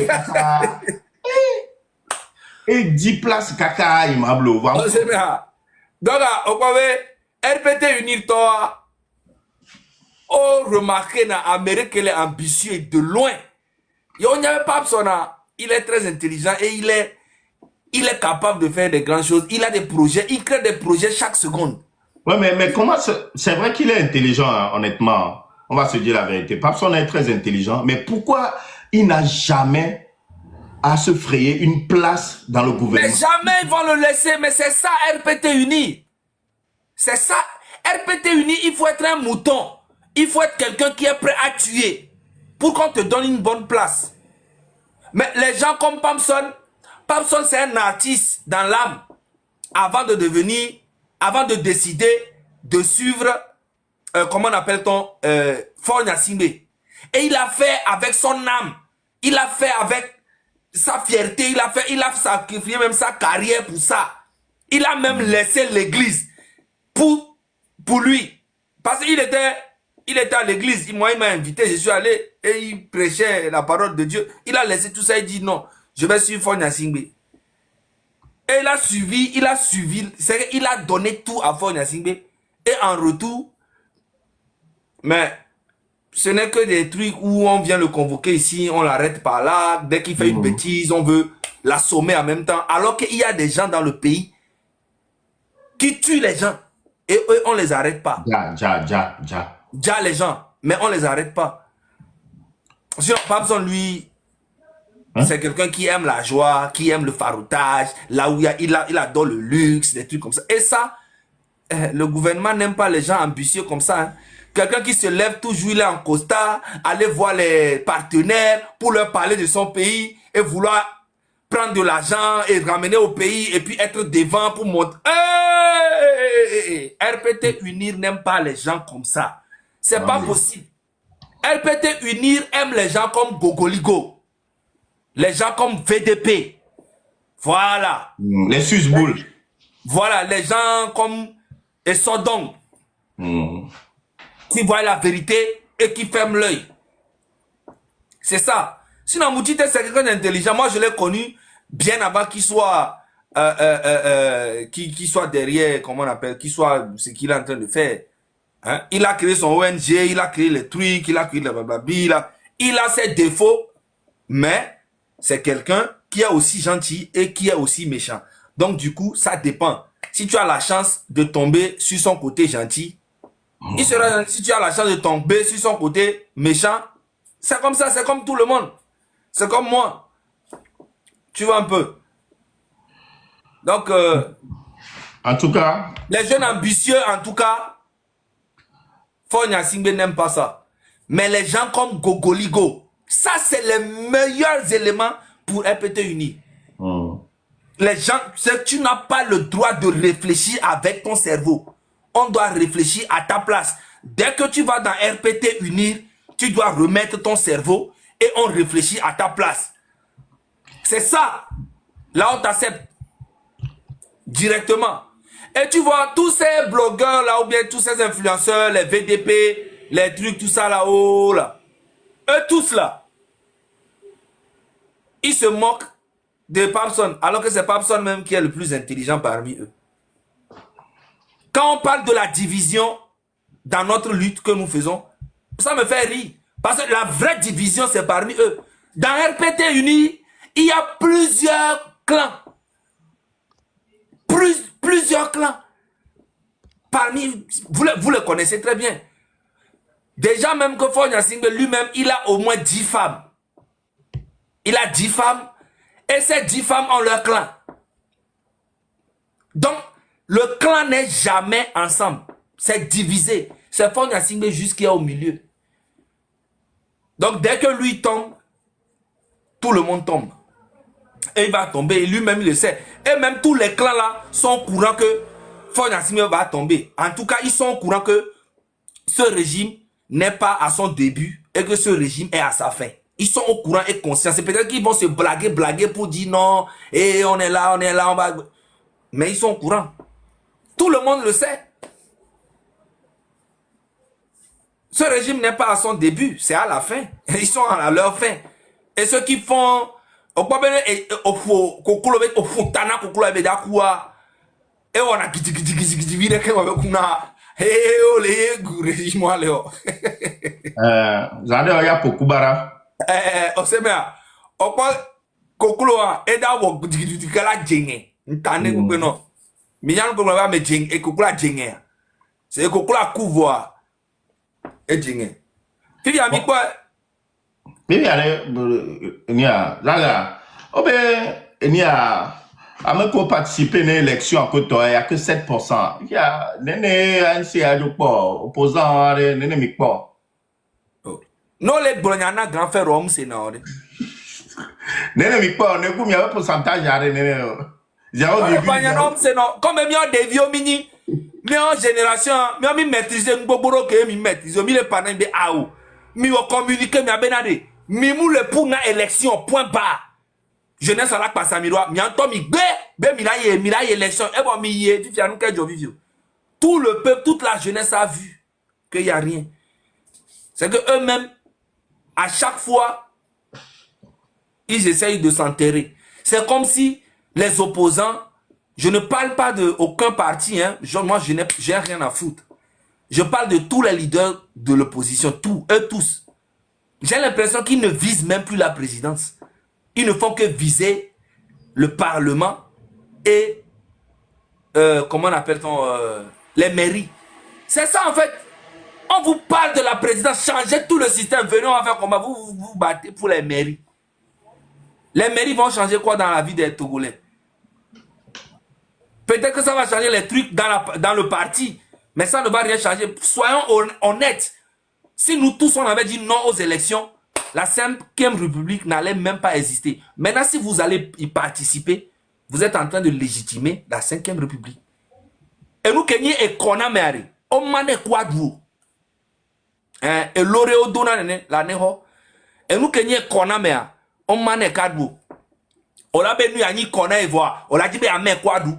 Et 10 places caca, il m'a bleu. Donc, on peut te unir toi. Oh, remarquez, Amérique, elle est ambitieux de loin. Et on n'y avait pas besoin. Il est très intelligent et il est capable de faire des grandes choses. Il a des projets, il crée des projets chaque seconde. Ouais, mais comment c'est vrai qu'il est intelligent, hein, honnêtement. On va se dire la vérité. Papson est très intelligent, mais pourquoi il n'a jamais à se frayer une place dans le gouvernement? Mais jamais ils vont le laisser, mais c'est ça RPT Uni. C'est ça. RPT Uni, il faut être un mouton. Il faut être quelqu'un qui est prêt à tuer pour qu'on te donne une bonne place. Mais les gens comme Papson c'est un artiste dans l'âme avant de décider de suivre, comment on appelle-t-on, Faure Gnassingbé. Et il a fait avec son âme, il a fait avec sa fierté, il a sacrifié même sa carrière pour ça. Il a même laissé l'église pour lui. Parce qu'il était à l'église, moi il m'a invité, je suis allé et il prêchait la parole de Dieu. Il a laissé tout ça, il dit non, je vais suivre Faure Gnassingbé. Et il a suivi, il a donné tout à Faure Gnassingbé. Et en retour, mais ce n'est que des trucs où on vient le convoquer ici, on l'arrête par là, dès qu'il fait une bêtise, on veut l'assommer en même temps. Alors qu'il y a des gens dans le pays qui tuent les gens. Et eux, on les arrête pas. Ja les gens, mais on les arrête pas. Sinon, Papson, lui, c'est quelqu'un qui aime la joie, qui aime le faroutage, là où il adore le luxe, des trucs comme ça. Et ça, le gouvernement n'aime pas les gens ambitieux comme ça. Hein. Quelqu'un qui se lève toujours, il est en costard, aller voir les partenaires pour leur parler de son pays et vouloir prendre de l'argent et ramener au pays et puis être devant pour montrer. RPT Unir n'aime pas les gens comme ça. C'est pas possible. RPT Unir aime les gens comme Gogoligo. Les gens comme VDP. Voilà. Les Susboules. Voilà, les gens comme Essodong. Qui voient la vérité et qui ferment l'œil. C'est ça. Sinon, Moutite, c'est quelqu'un d'intelligent. Moi, je l'ai connu bien avant qu'il soit, qu'il soit derrière, comment on appelle, qu'il soit ce qu'il est en train de faire. Hein? Il a créé son ONG, il a créé les trucs, il a créé le blablabla. Il a ses défauts, mais c'est quelqu'un qui est aussi gentil et qui est aussi méchant. Donc, du coup, ça dépend. Si tu as la chance de tomber sur son côté gentil, il sera gentil. Si tu as la chance de tomber sur son côté méchant, c'est comme ça, c'est comme tout le monde. C'est comme moi. Tu vois un peu. Donc, en tout cas, les jeunes ambitieux, en tout cas, Faure Gnassingbé n'aime pas ça. Mais les gens comme Gogoligo, ça c'est les meilleurs éléments pour RPT Uni. Les gens, tu n'as pas le droit de réfléchir avec ton cerveau. On doit réfléchir à ta place. Dès que tu vas dans RPT Unir, tu dois remettre ton cerveau et on réfléchit à ta place. C'est ça. Là, on t'accepte directement. Et tu vois, tous ces blogueurs là, ou bien tous ces influenceurs, les VDP, les trucs, tout ça là, oh là. Eux tous là, ils se moquent de Papson, alors que c'est Papson même qui est le plus intelligent parmi eux. Quand on parle de la division dans notre lutte que nous faisons, ça me fait rire. Parce que la vraie division, c'est parmi eux. Dans RPT Uni, il y a plusieurs clans. Plusieurs clans. Parmi, vous le connaissez très bien. Déjà même que Fonya Singbe lui-même, il a au moins 10 femmes. Il a 10 femmes. Et ces 10 femmes ont leur clan. Donc, le clan n'est jamais ensemble. C'est divisé. C'est Fonya Singbe juste qui est au milieu. Donc, dès que lui tombe, tout le monde tombe. Et il va tomber. Et lui-même, il le sait. Et même tous les clans là sont au courant que Fonya Singbe va tomber. En tout cas, ils sont au courant que ce régime n'est pas à son début et que ce régime est à sa fin. Ils sont au courant et conscients. C'est peut-être qu'ils vont se blaguer pour dire non, et on est là, on va... Mais ils sont au courant. Tout le monde le sait. Ce régime n'est pas à son début, c'est à la fin. Ils sont à leur fin. Et ceux qui font... Et on a Zade ya pokubara. Osemea. Okwa kokuloa eda wo kala jenge. Ntane ko no. Minyano ko ba me jenge e kokula jenge. C'est kokula kuvoa. E jenge. Fifi ami kwa Bibi ale nia zaga. Obe nia Ameko participer à l'élection en Côte d'Ivoire, il n'y a que 7%. Il y a un CA opposant, nene mikpo. Non, les Bologna grand frère Rome, c'est non. Nene mikpo, ne comme il y a un pourcentage, nene. C'est non. Comme il y a des vieux mini, mais en génération, mais on maîtriser un boboro que mi maîtrise, mi le panel de aou, mi au communiquer mi abenade, mi mou le pour na élection point barre. Jeunesse à la passe à miroir, mi entend mi miraille élection, et bon mi yé, tu fais nous quel jour vivre. Tout le peuple, toute la jeunesse a vu qu'il y a rien. C'est que eux-mêmes, à chaque fois, ils essayent de s'enterrer. C'est comme si les opposants, je ne parle pas de aucun parti, hein, moi j'ai rien à foutre. Je parle de tous les leaders de l'opposition, eux tous. J'ai l'impression qu'ils ne visent même plus la présidence. Ils ne font que viser le Parlement et, comment on appelle-t-on, les mairies. C'est ça en fait. On vous parle de la présidence, changez tout le système, venez on va faire comment vous battez pour les mairies. Les mairies vont changer quoi dans la vie des Togolais? Peut-être que ça va changer les trucs dans le parti, mais ça ne va rien changer. Soyons honnêtes. Si nous tous on avait dit non aux élections, la 5e République n'allait même pas exister. Maintenant, si vous allez y participer, vous êtes en train de légitimer la 5e République. Et nous, Kenya et Kona Mary, on mane quoi d'où? Et l'Oreo Dona la Neho. Et nous, Kenya et Kona Mary, on mane quoi d'où? On l'a béni à ni Kona et voir. On l'a dit, mais à me quoi d'où?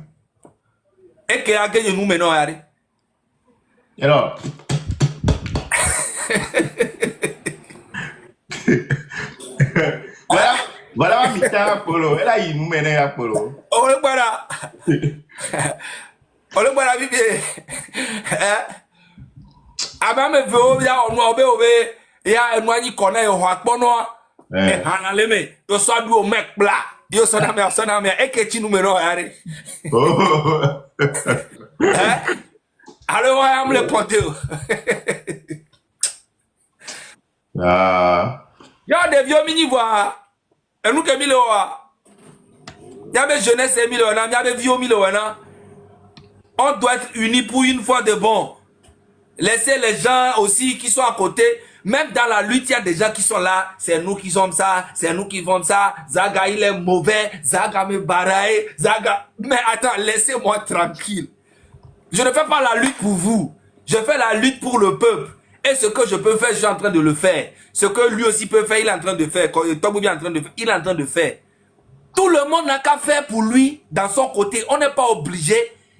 Et qu'il a gagné nous maintenant, Harry. Alors. Voilà ma mita Apollo. Elle a eu nous mener Apollo. Oh le voilà. Oh le voilà bibi. Aba me veut ya onu obe ya enu anyi kona e ho akpono. Hanale me. To so adu o mek bla. Dio so na me ekechi numero yare. Oh. Alors I am le ponte. Ah. Y'a des vieux mini voix. Et nous que mille y'a des jeunesse et mille y'a des vieux mille. On doit être unis pour une fois de bon. Laissez les gens aussi qui sont à côté. Même dans la lutte, il y a des gens qui sont là. C'est nous qui sommes ça. C'est nous qui font ça. Zaga, il est mauvais. Zaga me baraille. Zaga. Mais attends, laissez-moi tranquille. Je ne fais pas la lutte pour vous. Je fais la lutte pour le peuple. Et ce que je peux faire, je suis en train de le faire. Ce que lui aussi peut faire, il est en train de faire. Quand Togo est en train de faire, il est en train de faire. Tout le monde n'a qu'à faire pour lui, dans son côté. On n'est pas obligé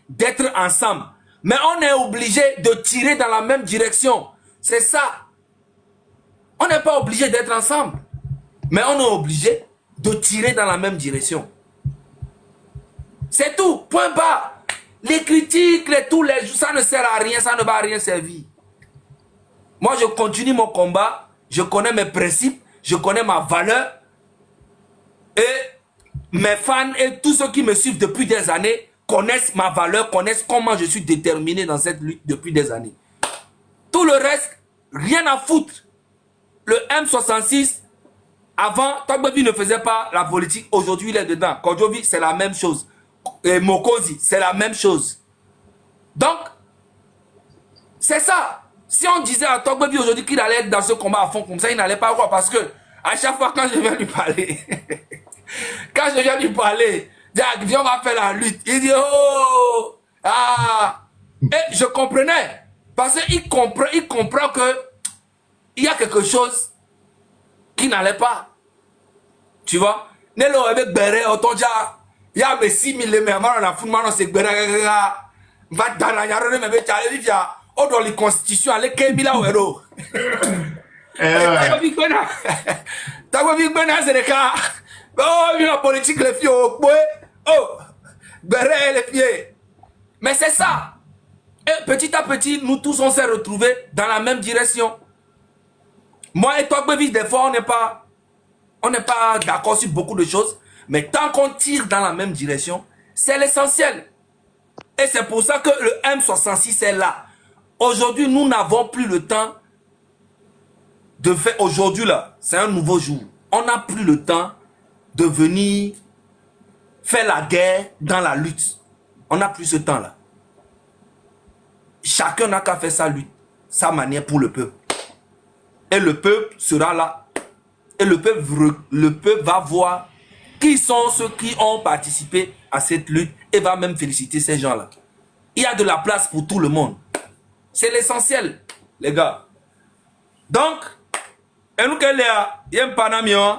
d'être ensemble. Mais on est obligé de tirer dans la même direction. C'est ça. On n'est pas obligé d'être ensemble. Mais on est obligé de tirer dans la même direction. C'est tout. Point barre. Les critiques, tous les jours, ça ne sert à rien, ça ne va à rien servir. Moi, je continue mon combat. Je connais mes principes. Je connais ma valeur. Et mes fans et tous ceux qui me suivent depuis des années connaissent ma valeur, connaissent comment je suis déterminé dans cette lutte depuis des années. Tout le reste, rien à foutre. Le M66, avant, Togbevi ne faisait pas la politique. Aujourd'hui, il est dedans. Kodjovi, c'est la même chose. Et Mokosi, c'est la même chose. Donc, c'est ça. Si on disait à Togbevi aujourd'hui qu'il allait être dans ce combat à fond comme ça, il n'allait pas voir. Parce que à chaque fois quand je viens lui parler, Jack, viens, on va faire la lutte. Il dit, oh, ah. Et je comprenais. Parce qu'il comprend que il y a quelque chose qui n'allait pas. Tu vois? Nelo avec Béré, Otonja, il y a 6 000 mais avant on a foutu maintenant c'est Béré, va dans la yarone mais avec Charles Vivia, on doit les constitutions aller Kemila ou héros. T'as vu c'est le cas. Oh, la politique les filles, oh, Béré les filles. Mais c'est ça. Et petit à petit, nous tous on s'est retrouvés dans la même direction. Moi et toi, des fois, on n'est pas d'accord sur beaucoup de choses, mais tant qu'on tire dans la même direction, c'est l'essentiel. Et c'est pour ça que le M66 est là. Aujourd'hui, nous n'avons plus le temps de faire... Aujourd'hui, là, c'est un nouveau jour. On n'a plus le temps de venir faire la guerre dans la lutte. On n'a plus ce temps-là. Chacun n'a qu'à faire sa lutte, sa manière pour le peuple. Et le peuple sera là. Et le peuple va voir qui sont ceux qui ont participé à cette lutte et va même féliciter ces gens-là. Il y a de la place pour tout le monde. C'est l'essentiel, les gars. Donc, et nous, il y a un panamion.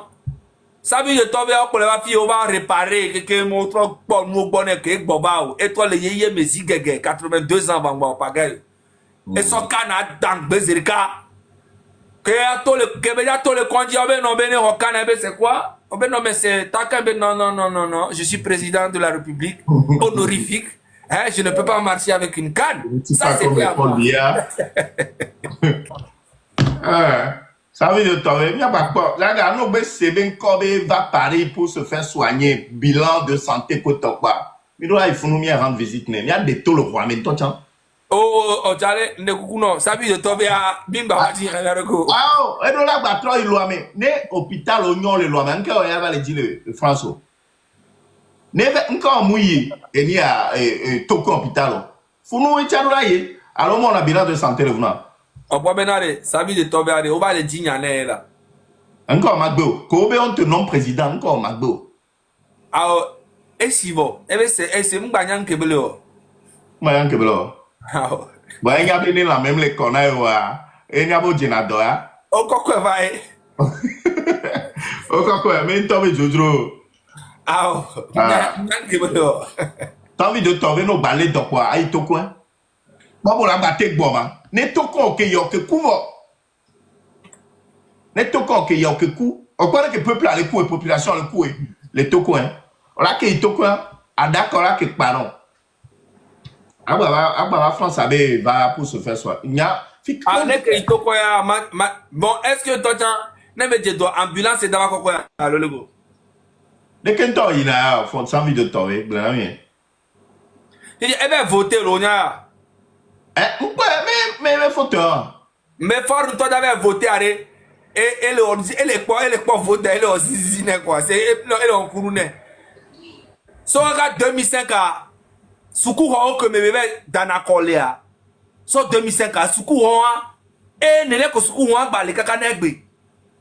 Ça veut dire que on va réparer quelqu'un montre pour nous bonnet que Boba et toi les yéyé mais zigege 82 ans va pas gagner. Et son canard dans Bezerika. Que tout le Québécois tout le conduit non ben au Canada c'est quoi? Ben non mais c'est non, je suis président de la République honorifique. Hein, je ne peux pas marcher avec une canne. Ça c'est bien. Ça veut dire que il n'y a pas quoi. Là, va Paris pour se faire soigner. Bilan de santé pour toi. Mais là, il faut nous rendre visite. Il y a des taux le roi, mais toi, tiens. Oh, Tchale, ne coucou non. Ça veut dire que bimba va dire wow, et donc là, bah, il loin, mais né hôpital oignon le loin, mais encore, il va le dire le François. Ne encore mouillé, et ni à Toko hôpital. Faut nous échanger. Alors, on a bilan de santé le venant. On peut benare, ça veut dire que on va le dire là. Encore Magbo, Kobe on te nomme président encore Magbo. Alors, et si vous, c'est mon gagnant que vous Mayan Kebelo. Bah, il y a bien la même les connards, et il y a beau Jenado. Oh, quoi, va Oh, quoi, mais Tommy Jojo. Ah, t'as envie de tomber nos balais de quoi? Aïe, to quoi? Bon, pour la bataille, bon, ne toko que yo que couvre. Ne toko que yo que cou. On croit que le peuple a le coup et population le coup et les toko hein. On a que toko a d'accord là que pardon. La France va pour se faire soi. Il y a ah ne que toko ya bon est-ce que toi ne me dis toi ambulance dans quoi à le go. De quel temps il a font sans vie de tomber blanc bien. Il dit eh ben voter l'onia. Mais fauteurs. Mais fort toi d'avoir voté et les quoi voter elle aussi quoi c'est elle en couronné. So regarde 2005 à Soukouro que me bébé dans la colère. So 2005 à Soukouro et ne les que Soukouro ba les kakanegbe.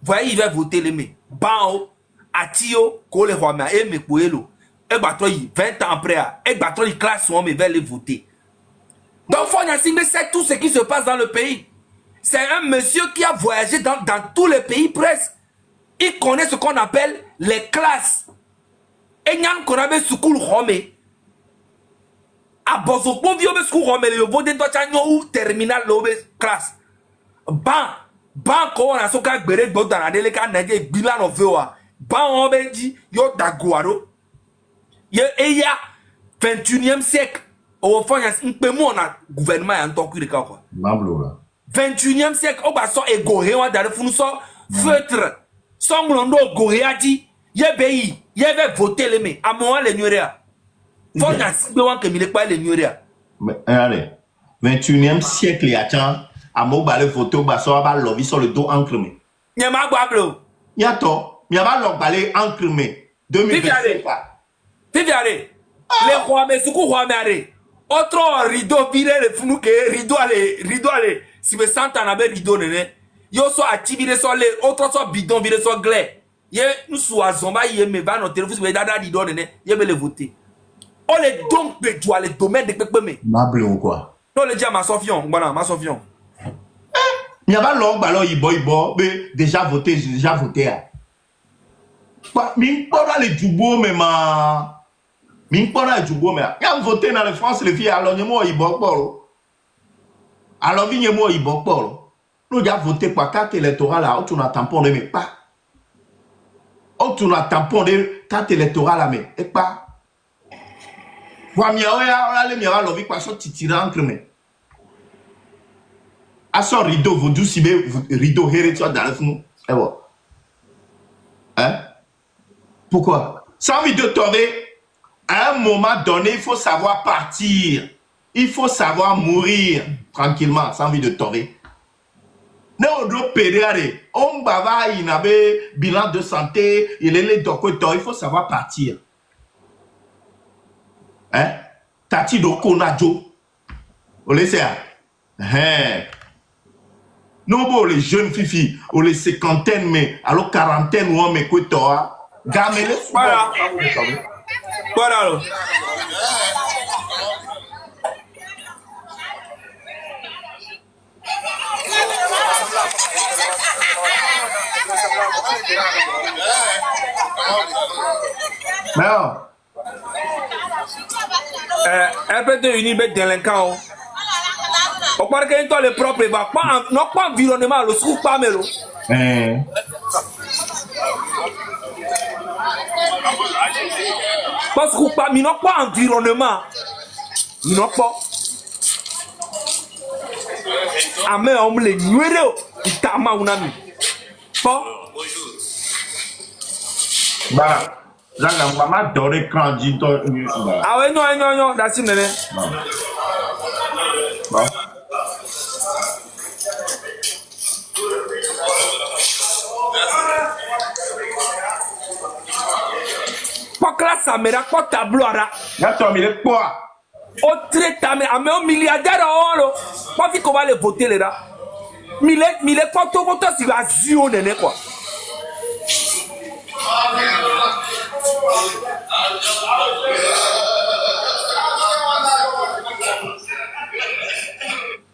Voyez il va voter les mais bao atio ko le roi et me koelo. Et ba toi 20 ans après et ba toi classe on me va les voter. Donc, Fonyasimbe sait tout ce qui se passe dans le pays. C'est un monsieur qui a voyagé dans tous les pays presque. Il connaît ce qu'on appelle les classes. Et il y a un qu'on appelle Soukoul Rome. À Bozopo, il y a un Soukoul Rome, il y a un terminal classe. ban ko na so ka gbere gbo dara dele ka nage gbila no fe wa ban on benji yo dagoaro ye eya 21e siècle o fanya npe mo na gouvernement ya ntoku de ka quoi Mablo 21e siècle o ba so ego he wa dare funu so feutre so nglondo go he adi ye beyi ye ve voter le me amon le nuerea fanya sibe wan ke mi le pa le nuerea mais allez 21e siècle ya chan amo ba le photo ba so ba lobi sur le dos encremé nyama gbablo yato mi ba lo ba le encremé 2025 Tiviare, les rois mais ce qu'on voit mais autre rideau viré le funu que rideau allez si me sent en avec rideau nene yo so activé sur les autres so bidon viré sur glais ye nous soit zomba ye me va notre téléphone me dada rideau nene ye me le voter on les donc de toi les domaines de pepe me Mablo ou quoi on le dit à ma sofion voilà ma sofion mi ba lo ba lo ibo mais déjà voté Bah, mi pora le jubo mais ma mi pora le jubo mais ya voté dans la France les filles alors ni mo ibo poro alors vi ni mo ibo poro nous ya voté pour carte électorale là on a tampon de mais pas on a tampon de carte électorale là mais et pas wa mi ya le mi va lo vi kwa so titira entre mais à son rideau vous dou si rideau héritier dans le fond et bon hein. Pourquoi? Sans envie de tomber, à un moment donné, il faut savoir partir. Il faut savoir mourir tranquillement, sans envie de tomber. Non, on doit périr. On bava, il avait bilan de santé, il est les docteurs, il faut savoir partir. Hein? Tati doko najo. Vous laissez ça? Hein? Non, bon, les jeunes filles, ou les cinquantaines, mais alors quarantaine, ou on m'écoute, toi. Gamele voilà voilà non RPT uni be délinquant o par que toi le propre va pas non pas environnement le sou pas melo parce que pas mi non pas environnement mi non pas ame on le nuero itama unami pas bah là maman doré quand dit ah ouais non that's nene bon pas classe amera pas tableau ara là toi il est quoi o traite mais ame un milliardaire oro pas vu qu'on va le voter là mille pas tout si va zio nene quoi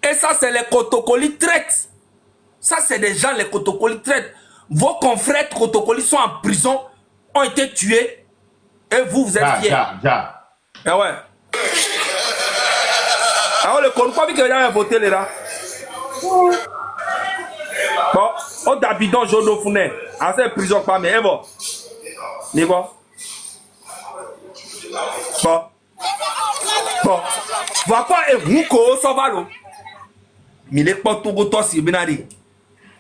et ça c'est les cotocolis traites. Ça c'est des gens les cotocolis traites. Vos confrères cotocolis sont en prison, ont été tués et vous êtes fiers. Eh ouais. Alors le compte pas vu que les gens ont voté là. Bon, on t'a bidon jaune au founet. À cette prison pas mais bon. N'est bon. Bon. Va pas et vous ko ça va l'eau. Mile pas tout goto si benari.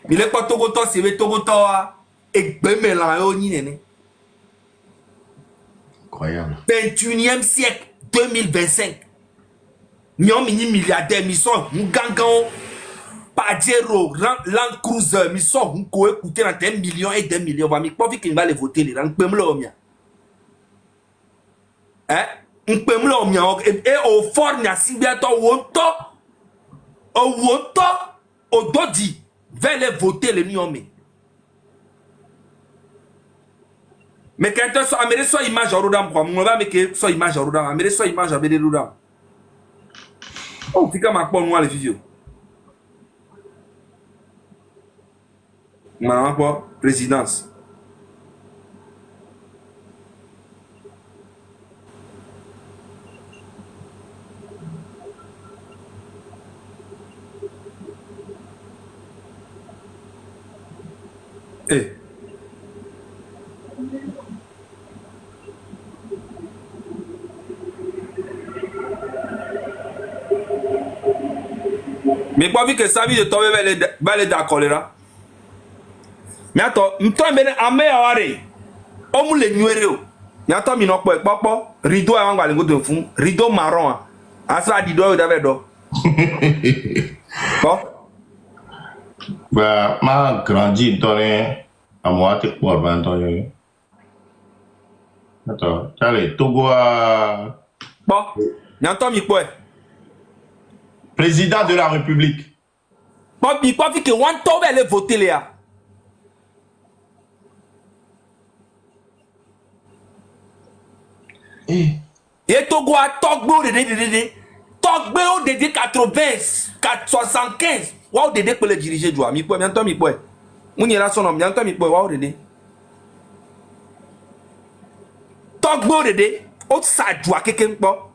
Mile pas tout goto si be tout goto et bemela yo ni nene. Incroyable. 21e siècle 2025. Mion mini milliardaire mi sont gangan Pajero Land Cruiser mi sont ko écouter dans 1 million et 2 millions va mi pas vu qu'il va les voter les dans pemlo mia. Hein? Pemlo mia et au fort nya sibiato wonto au dodi vers les voter les miomé. Mais quand tu as américain soit image en rodam quoi, on va mettre soit image en rodam, américain soit image en BD rodam. Oh, tu as ma bonne noire les vidéos. Ma quoi présidence. Mais pas vu que ça vie de tomber vers les choléra. Mais attends, m'tons ben amé aware. On le nuéré. Mais attends, mi non papa, rideau avant va de fond, rideau marron. Asa di do d'avec do. Quoi? Bah, ma grandi dans à moi t'es pour 20 ans. Attends, allez, Togo a... Bon, mais attends, mi quoi? Président de la République. Bon, mi pas vu que one tombe elle est voté là. Et Togo a Togbo de Togbo de 80, 75. Waouh, Dédé peut le diriger, Joa. Mi quoi, bientôt mi quoi. Mon y a son nom, bientôt mi quoi, waouh, Dédé. Togbo Dédé, au sa Joa, quelqu'un pas.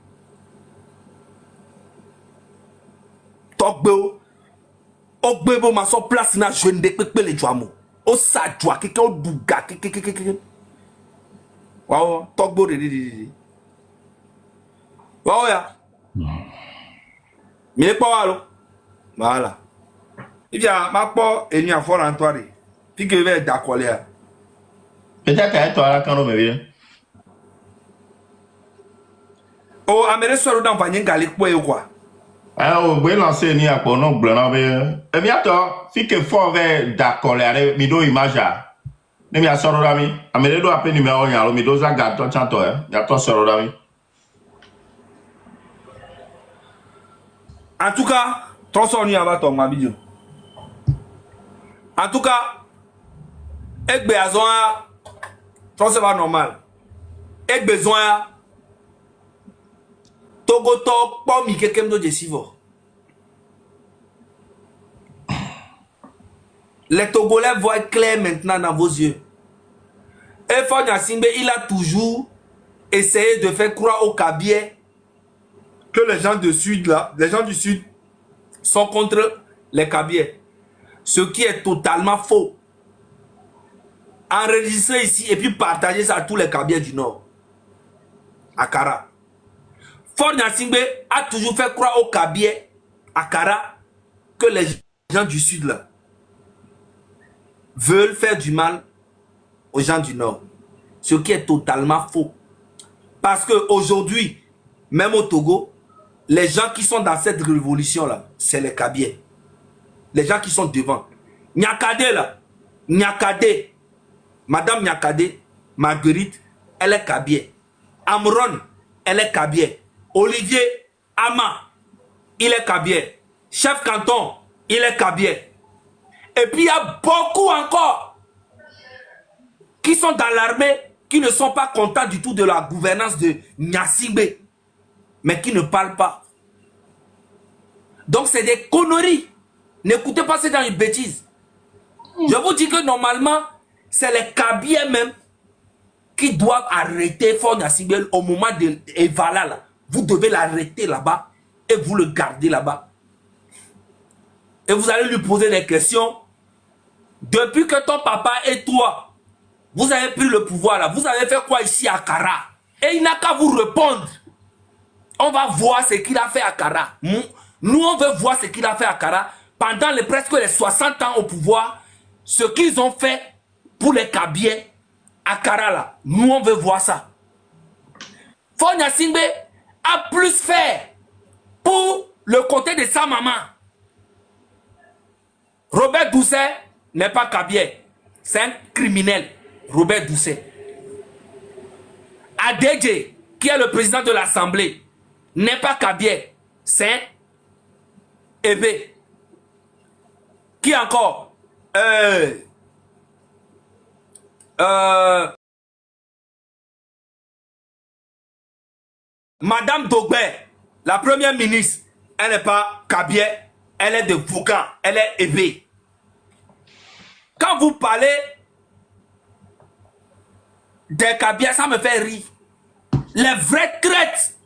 Togbo, au bebo, ma son place na jeune de pepe le Joa mo. Au sa Joa, quelqu'un au douga, quelqu'un. Waouh, Togbo Dédé. Waouh, ya. Mais pas alors. Voilà. Il y a ma part et n'y a fort en toi. Puis que je vais d'accord là. Peut-être qu'à toi là quand on me vient. Oh, amène sur dans panier galique pour quoi. Ah, on va lancer ni à quoi non blanc et bien toi, fi que fort vers d'accord là, mi do image à. Ne mi a soro dami. Amène do appel numéro y a lo mi do za gato chanto y a toi soro dami. En tout cas, transforme ni avant ton ma vidéo. En tout cas, ek besoin, c'est pas normal. Ek besoin, Togo to, pas mi quelqu'un de décisivo. Les Togolais voient clair maintenant dans vos yeux. Et Fanya Simbe, il a toujours essayé de faire croire au Kabier que les gens du Sud là, les gens du Sud sont contre les Kabiers. Ce qui est totalement faux. Enregistrez ici et puis partagez ça à tous les Kabiers du Nord. À Kara. Fort Nyasingbe a toujours fait croire aux Kabiers à Kara que les gens du Sud là veulent faire du mal aux gens du Nord. Ce qui est totalement faux. Parce qu'aujourd'hui, même au Togo, les gens qui sont dans cette révolution-là, c'est les Kabiers. Les gens qui sont devant. Nyakade là, Nyakade, Madame Nyakade, Marguerite, elle est Kabier. Amron, elle est Kabier. Olivier Ama, il est Kabier. Chef canton, il est Kabier. Et puis il y a beaucoup encore qui sont dans l'armée, qui ne sont pas contents du tout de la gouvernance de Nyasingbe, mais qui ne parlent pas. Donc c'est des conneries. N'écoutez pas, c'est dans une bêtise. Je vous dis que normalement, c'est les Kabiers même qui doivent arrêter Fort Nyasingbe au moment de Evala là. Vous devez l'arrêter là-bas et vous le gardez là-bas. Et vous allez lui poser des questions. Depuis que ton papa et toi, vous avez pris le pouvoir là, vous avez fait quoi ici à Kara? Et il n'a qu'à vous répondre. On va voir ce qu'il a fait à Kara. Nous, on veut voir ce qu'il a fait à Kara. Pendant presque les 60 ans au pouvoir, ce qu'ils ont fait pour les Kabiers à Kara là. Nous, on veut voir ça. Fort Nyasingbe a plus fait pour le côté de sa maman. Robert Doucet n'est pas Kabier. C'est un criminel. Robert Doucet. Adedje, qui est le président de l'Assemblée, n'est pas Kabier. C'est Ebe. Qui encore? Madame Dogbe, la première ministre, elle n'est pas Kabier, elle est de Foucan, elle est Ebe. Quand vous parlez des Kabier, ça me fait rire. Les vrais traites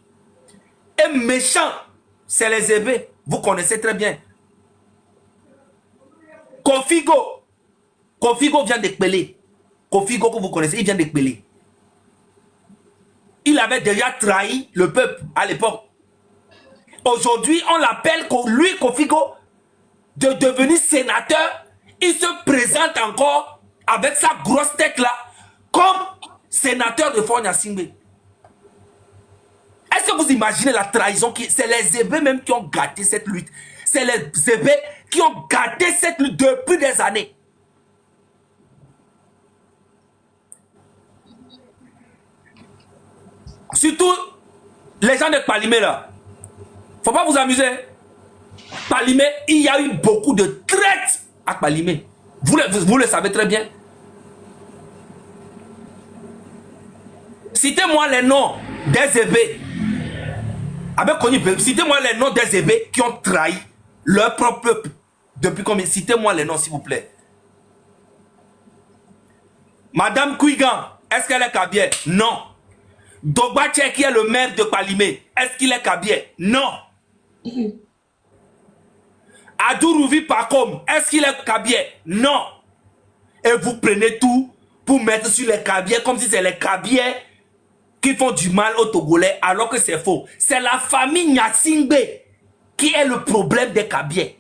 et méchants, c'est les Ebe. Vous connaissez très bien. Kofigo vient de Pelé. Kofigo que vous connaissez, il vient de Pelé. Il avait déjà trahi le peuple à l'époque. Aujourd'hui, on l'appelle, lui, Kofigo, de devenir sénateur, il se présente encore avec sa grosse tête là, comme sénateur de Faure Gnassingbé. Est-ce que vous imaginez la trahison c'est les Zébé même qui ont gâté cette lutte. C'est les Zébé qui ont gâté cette lutte depuis des années. Surtout les gens de Palimé là. Faut pas vous amuser. Palimé, il y a eu beaucoup de traite à Palimé. Vous le savez très bien. Citez-moi les noms des Zébé. Citez-moi les noms des Zébé qui ont trahi leur propre peuple. Depuis combien? Citez-moi les noms, s'il vous plaît. Madame Kouigan, est-ce qu'elle est Kabier? Non. Dogba Tché, qui est le maire de Palimé, est-ce qu'il est Kabier? Non. Adourouvi Pakom, est-ce qu'il est Kabier? Non. Et vous prenez tout pour mettre sur les Kabiers comme si c'est les Kabiers qui font du mal aux Togolais, alors que c'est faux. C'est la famille Gnassingbé qui est le problème des Kabiers.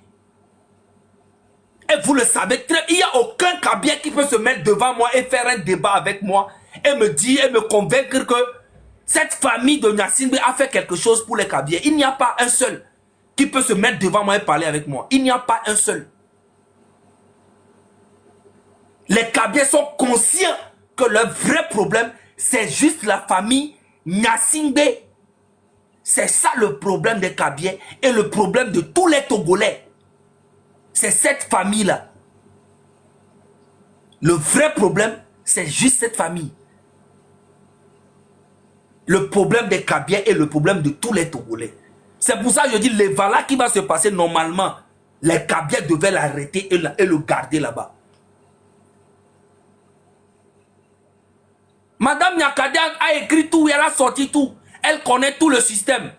Et vous le savez très bien, il n'y a aucun Kabier qui peut se mettre devant moi et faire un débat avec moi et me dire et me convaincre que cette famille de Gnassingbé a fait quelque chose pour les Kabiers. Il n'y a pas un seul qui peut se mettre devant moi et parler avec moi. Il n'y a pas un seul. Les Kabiers sont conscients que leur vrai problème, c'est juste la famille Gnassingbé. C'est ça le problème des Kabiers et le problème de tous les Togolais. C'est cette famille-là. Le vrai problème, c'est juste cette famille. Le problème des Kabiers est le problème de tous les Togolais. C'est pour ça que je dis, les voilà qui va se passer normalement. Les Kabiers devaient l'arrêter et le garder là-bas. Madame Nyakadé a écrit tout, elle a sorti tout. Elle connaît tout le système.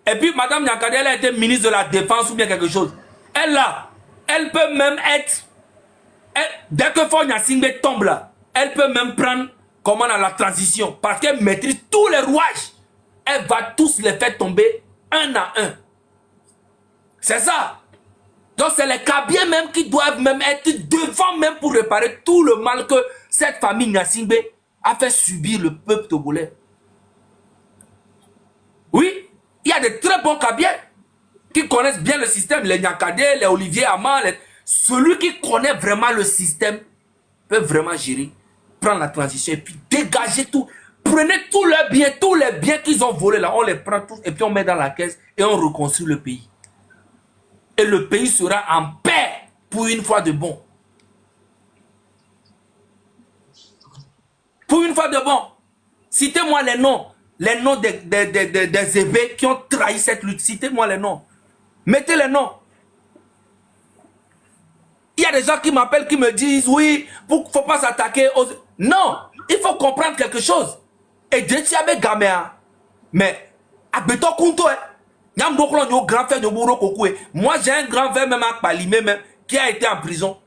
Et puis Madame Nyakadé, elle a été ministre de la Défense ou bien quelque chose. Elle là, elle peut même être... dès que Faure Gnassingbé tombe là, elle peut même prendre comment dans la transition. Parce qu'elle maîtrise tous les rouages. Elle va tous les faire tomber un à un. C'est ça. Donc c'est les Kabiers même qui doivent même être devant même pour réparer tout le mal que cette famille Gnassingbé a fait subir le peuple togolais. Oui, il y a de très bons Kabiers qui connaissent bien le système. Les Nyakadé, les Olivier Amar, celui qui connaît vraiment le système peut vraiment gérer, prendre la transition et puis dégager tout. Prenez tous les biens qu'ils ont volés là, on les prend tous et puis on met dans la caisse et on reconstruit le pays. Et le pays sera en paix pour une fois de bon. Pour une fois de bon. Citez-moi les noms des Zébé qui ont trahi cette lutte. Citez-moi les noms. Mettez les noms. Il y a des gens qui m'appellent, qui me disent, oui, il ne faut pas s'attaquer aux... Non, il faut comprendre quelque chose. Et Dieu t'y gaméa. Mais, abeto kunto, moi j'ai un grand frère même à Palimé même, qui a été en prison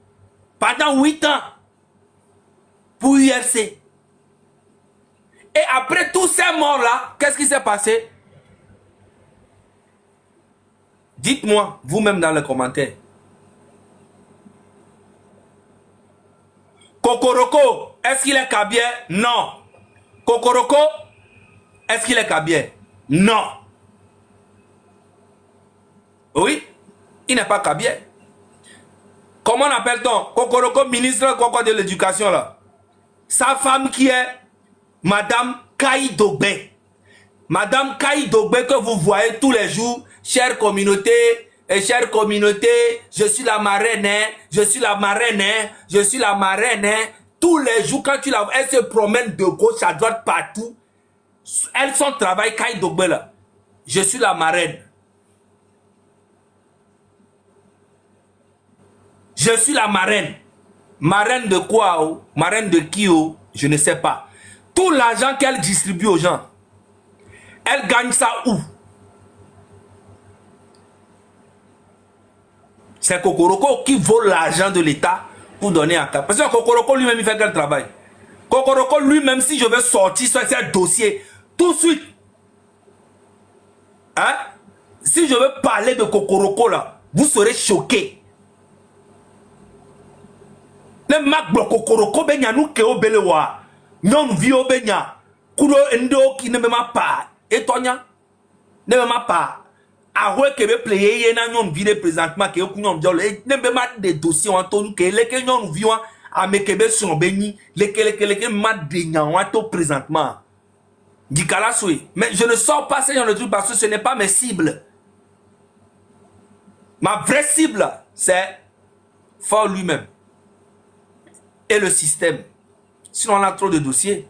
pendant 8 ans pour UFC. Et après tous ces morts là, qu'est-ce qui s'est passé? Dites-moi vous-même dans les commentaires. Kokoroko, est-ce qu'il est Kabier? Non. Kokoroko, est-ce qu'il est Kabier? Non. Oui, il n'est pas Kabier. Comment appelle-t-on Kokoroko, ministre de l'éducation là? Sa femme qui est Madame Kaïdogbe. Madame Kaïdogbe que vous voyez tous les jours, chère communauté, je suis la marraine, hein, je suis la marraine, hein, je suis la marraine, hein. Tous les jours, quand tu la vois, elle se promène de gauche à droite partout. Elle, son travail, Kaïdogbe là. Je suis la marraine. Je suis la marraine. Marraine de quoi? Oh? Marraine de qui? Oh? Je ne sais pas. Tout l'argent qu'elle distribue aux gens, elle gagne ça où? C'est Kokoroko qui vole l'argent de l'État pour donner à Kabier. Parce que Kokoroko lui-même, il fait quel travail? Kokoroko lui-même, si je veux sortir sur ce dossier, tout de suite, hein? Si je veux parler de Kokoroko là, vous serez choqués. Ne mak blokokoro ko benya nou ke obelewa. Non vi obenya. Kudo endo ki ne me ma pa. Etonya. Ne me ma pa. Ahwe ke be playe ye na nyon vi de présentement ke okunyon diolo. Ne me ma de dossier en tonu ke leke nyon vi wan a me ke be son beni. Leke ma de nyan wan to présentement. Dikala soui. Mais je ne sors pas ce genre de truc parce que ce n'est pas mes cibles. Ma vraie cible, c'est Faure lui-même. Et le système. Sinon, on a trop de dossiers.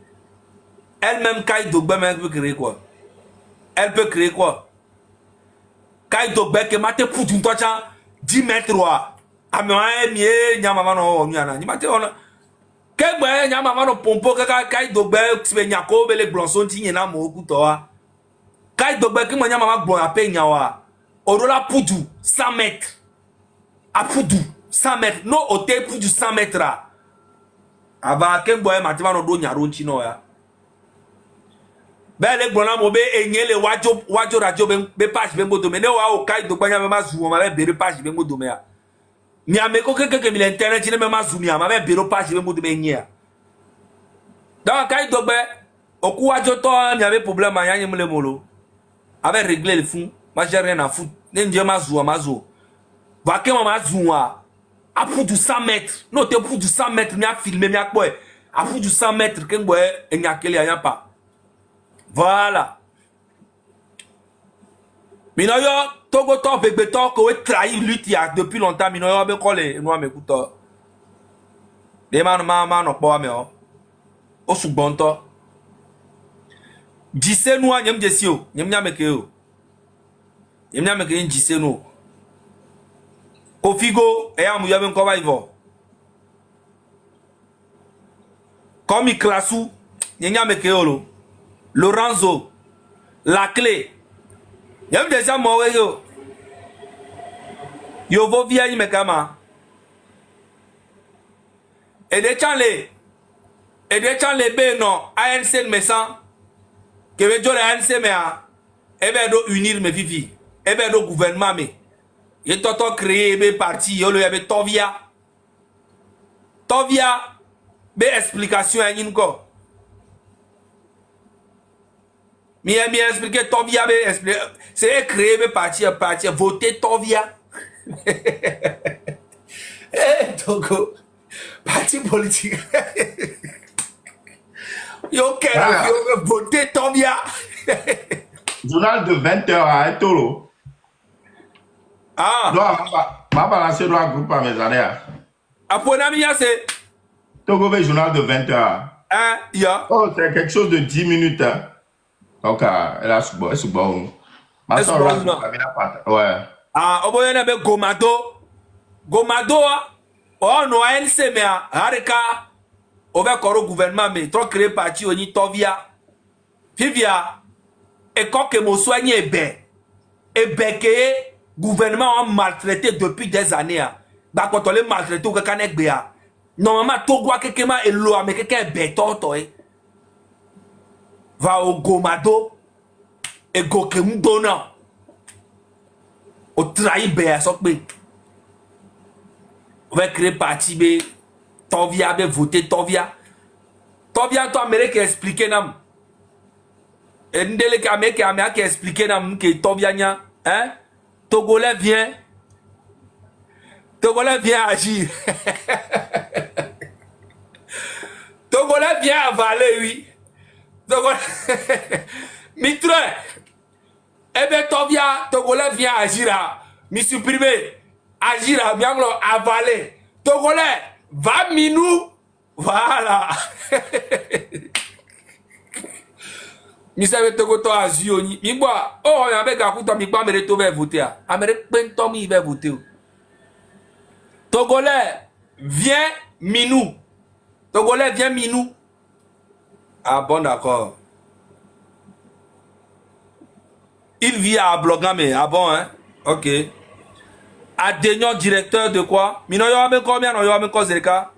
Elle-même, Kai Dogbe, elle peut créer quoi? Elle peut créer quoi? Kai Dogbe, qui m'a été pour tout le temps, 10 mètres, ah, mais mieux, n'y a maman, non, n'y a pas. N'y a pas. Qu'est-ce que n'y a maman, non, pompo, Kai Dogbe, qui n'y a pas, les blonçons, n'y a pas, couteau. Kai Dogbe, qui m'a maman, bon, à peine, n'y a pas. Orola Poudou, 100 mètres. À Poudou, 100 mètres. Non, hôtel Poudou, 100 mètres. Avant que boy matima no do nyaro nchino ya. Be le gbona mo be enye le wajo radio be page be modo me ne wa o kai do gbanya me ma zu ma be page be modo me ya. Mi ameko keke mi internet ne me ma zu mi ma be bero page be modo me enye ya. Donc kai do gbe oku wajo to mi ave problème ya nyem le molo. Avec régler le fond, moi j'ai rien à foutre. Ne ndie ma zu ma zu. Va ke ma zu wa. À plus de 100 mètres. Non, tu es plus de 100 mètres. Tu as filmé, tu as quoi? À plus de 100 mètres, tu as pas. Voilà. Minoyo, Togo to bébé to ko trahi lutte depuis longtemps. Minoyo be collé, nous me écoute. Les man no po me o. O su bonto. Dise nous nyem jesio, nyem nyame ke o. Nyem nyame ke dise nous. Kofigo et Amouyabem Kovaïvo. Comme il classou, Nyanya Mekeolo, Lorenzo, la clé. Y'a déjà mort yo. Yo vo via y mekama. Et de chanle be non ANC mesan. Que veut dire ANC mea. Ebe do unir me vivi. Ebe do gouvernement me. Il toto créé be parti yo le avait Tovia be explication à ko mi expliquer Tovia be expliquer c'est créé be parti voter Tovia eh Togo parti politique yo voter Tovia journal de 20h à Etoro. Ah, ma balance doit groupe à mes années. Après, c'est Togo le journal de 20 heures. Hein, ya. Oh, c'est quelque chose de 10 minutes. Donc, elle a sous bon. Ma soeur, ouais. Ah, on va y aller Gomado. Gomado, oh, non, elle sait, mais Harika, on va corrompre le gouvernement, mais trop créé parti, on y Tovia. Vivia, et quand que mon soigne est bé, et bé que gouvernement a maltraité depuis des années. Bah, quand on les maltraité, on a dit normalement, Togo a quelqu'un et l'eau, mais quelqu'un est béton, toi. Va au Gomado et Gokem donnant. Au trahi bé, ça peut. On va créer parti B. Tovia, be voter Tovia. Tovia, toi, Amérique expliqué nam. Et ndele ki Amérique expliqué nam que Tovia nya, hein? Togolais vient agir. Togolais vient avaler, oui. Togolais. Mitre. Eh bien, Togolais vient agir. Mi supprimer. Agir, bien avaler. Togolais, va minou. Voilà. Mi savait Togo to agir. Mi bois. Oh, il y a un mec mi bois, mais il va voter. Amérique, il va voter. Togolais, viens minou. Togolais, viens minou. Ah bon, d'accord. Il vit à Blogame. Ah bon, hein? Ok. Adénion, directeur de quoi? Mino yo abe combien? Non yo abe quoi zeka?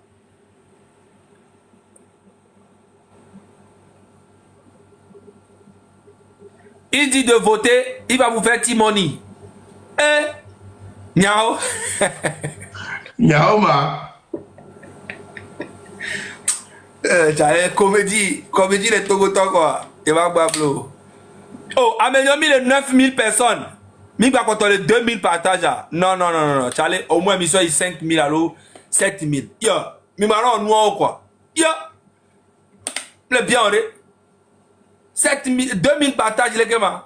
Il dit de voter, il va vous faire Timoni. Eh? Niao. Niaoma. J'allais comédie les Togoto quoi. Il va bablo. Oh, améliore les 9000 personnes. Mi va contre les 2000 partages. Non. Charlie, au moins, mi soit 5000 allo, 7000. Yo, mi marron noir quoi. Yo. Le bien, 7000, 2000 partages les gars.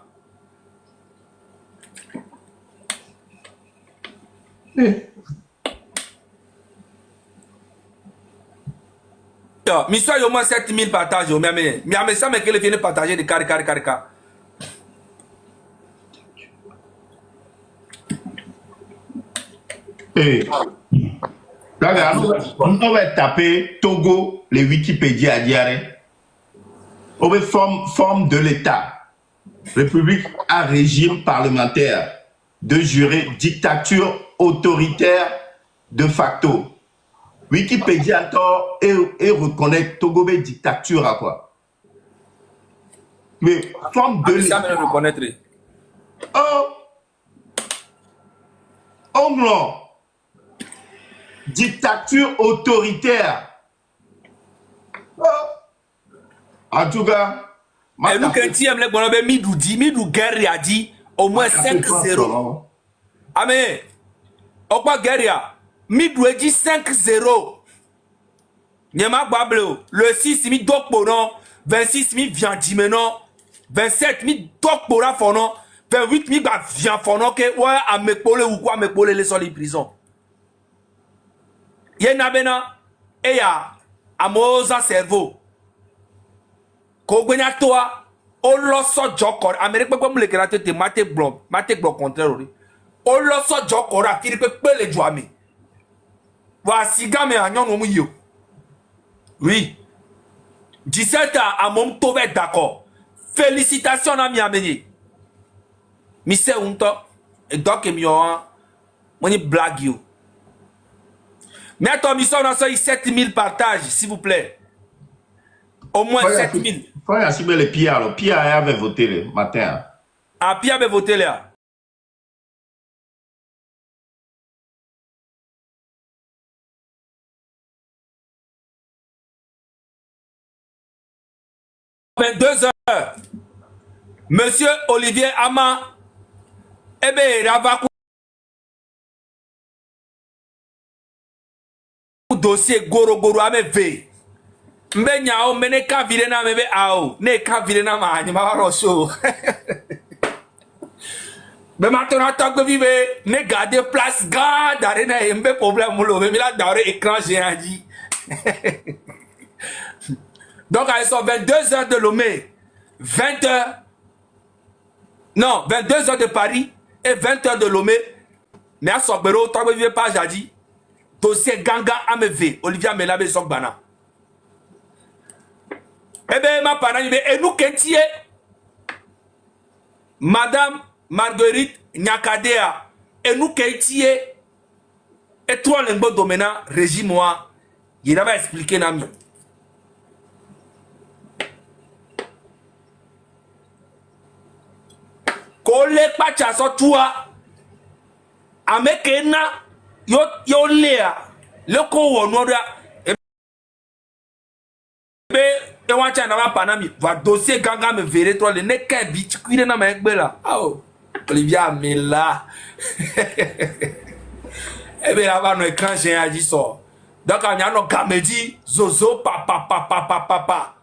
Yo, mi soit au moins 7000 partages. Mais ça, mais qu'elle vienne partager de carré. Là, on va taper Togo, les Wikipédia à dire. On va forme de l'État. République à régime parlementaire. De juré, dictature autoritaire de facto. Wikipédia et reconnaît Togo une dictature à quoi? Mais forme de l'État. Ça me reconnaître. Oh non. Dictature autoritaire. En tout cas, et nous, quand tu aimes les bonhommes, Midou Guerre a dit au moins 5-0. Ah, mais, au quoi Guerre, Midou a dit 5-0. Nyama Bablo, le 6 mi Dokponon, 26 mi Viandimenon, 27 mi Dokpora Fonon, 28 mi Vian Fonon, que ouais, à Mekpole ou quoi, Mekpole les sols en prison. Yenabena, et ya, à Moza cerveau. Kogwenya toi, o loso jokor, Amérique peut pas me le gratter, te mate bloc contraire. O loso jokor, a kiri peut les jouer. Voici gamme à nyon ou yo. Oui. 17 ans à mon tove d'accord. Félicitations à mi amené. Mi se unto et donc mi yo moni blague you. Mais attends, mi son dans 7000 partages s'il vous plaît. Au moins 7000. Faut y assumer les Pierre. Pierre avait voté le matin. Ah, Pierre avait voté là. « 22 heures. Monsieur Olivier Ama, eh bien, Ravakou dossier Goro ame ve. Mbe nyao mene ka vilena mebe ao. Ne ka vilena ma ni ma roso. Mais maintenant, tant que vive, ne garde place, garde, arena, mbe problème moulo, mais là, dans l'écran, j'ai dit. Donc, elles sont 22 heures de Lomé, 20 heures, non, 22 heures de Paris et 20 heures de Lomé. Mais à Sokbero, tant que vive pas, j'ai dit, dossier Ganga AMV, Olivia Menabe Sokbana. Eh bien, ma parole, et nous, Kentie, Madame Marguerite Nyakadea, et nous, Kentie, et toi, le bon domaine, régime-moi, il avait expliqué, Nami. Kole pacha so tua amekena yo lea leko wonu da ebe e wa cha na ma panami va dossier Ganga me verre toi le ne ka bi chikuire na ma egbe la oh Olivia Mela ebe la va no écran j'ai agi so donc a no gamedi zozo papa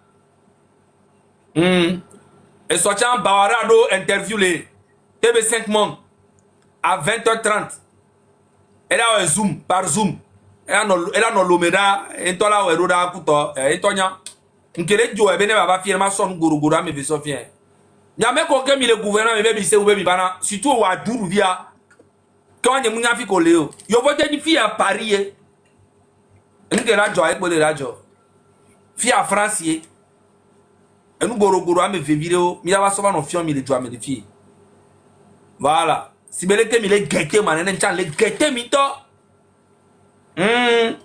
et sorti en Bawarado interview les TV5 Monde à 20h30. Elle a un zoom par zoom. Elle a no lomeda et toi là où roda kuto et tonya. Nkele jo e bene baba firma son gorogora me beso fien. Nya me ko kemi le gouvernement me be se ube bi bana surtout wa duru via. Quand on munya fi ko leo. Yo vote ni fi à Paris. Nkela jo e ko le radio. Fi à France. Et nous gorogoro ame fait vidéo mi va souvent no fion mi le joie me le fi. Voilà. Si bele ke mi le gete manene chan le gete mi to. Même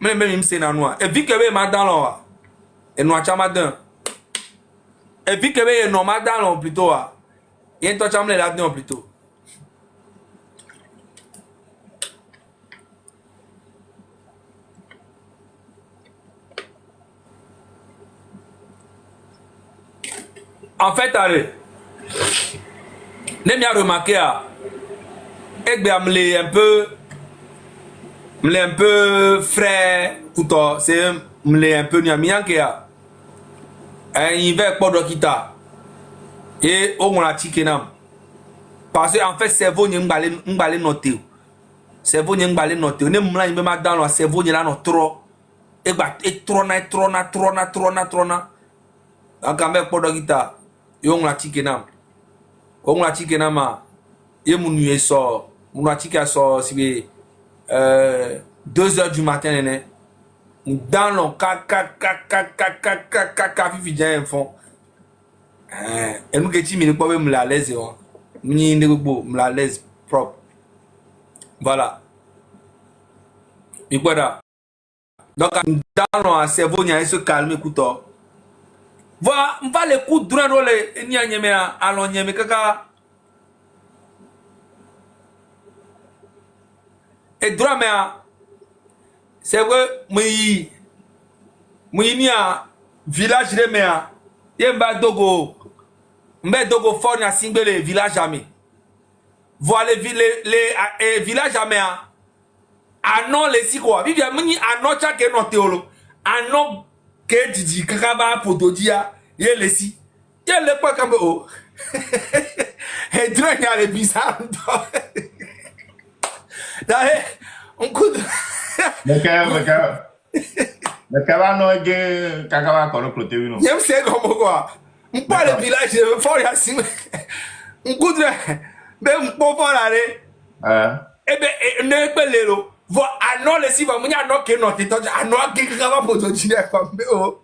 mi se na noa. Et vu que be ma dans lo. Et noa chama dan. Et vu que be no ma dans lo plutôt. Et to cham le la dedans plutôt. En fait, allez. N'aime bien remarquer, me un peu frais, c'est un peu nyamiyankia. Il va pas de kita. Et on a tikenam. Parce que en fait, cerveau n'y m'balé noté. Cerveau n'y m'balé noté. On est m'la il me met dans le cerveau n'y là non trop. Et trona. Donc on va pas de kita. Et on a tikenam. On a tikenam. Et mon nuit sort. Mon a tikenam sort si 2h du matin, dans le caca, fond. Et nous, qui me pas me la l'aise, me la l'aise propre. Voilà. Et voilà. Donc, dans le cerveau, il y a ce calme, écoute. Voilà, on va les coups de droit, les niañemea, allons niañemea, caca. Et droit, mais c'est vrai, moi, ni a village de mea, yemba dogo fort na singbe le village ami. Voilà les villages ami anon les si quoi. Vivia muni anon cha ke no teolo. Anon ke didi kakaba potodia ye les si. Ye le pas comme oh. Et droit y a les bizarres. D'ailleurs, on coûte. Mais va non que kakaba kono cloté non. J'aime c'est comme quoi. On parle le village de fort yassine. On coûte ben on peut aller. Eh ben ne peut les lo. Vo anon les si va munya no ke no tito anon ke kakaba poto dia comme oh.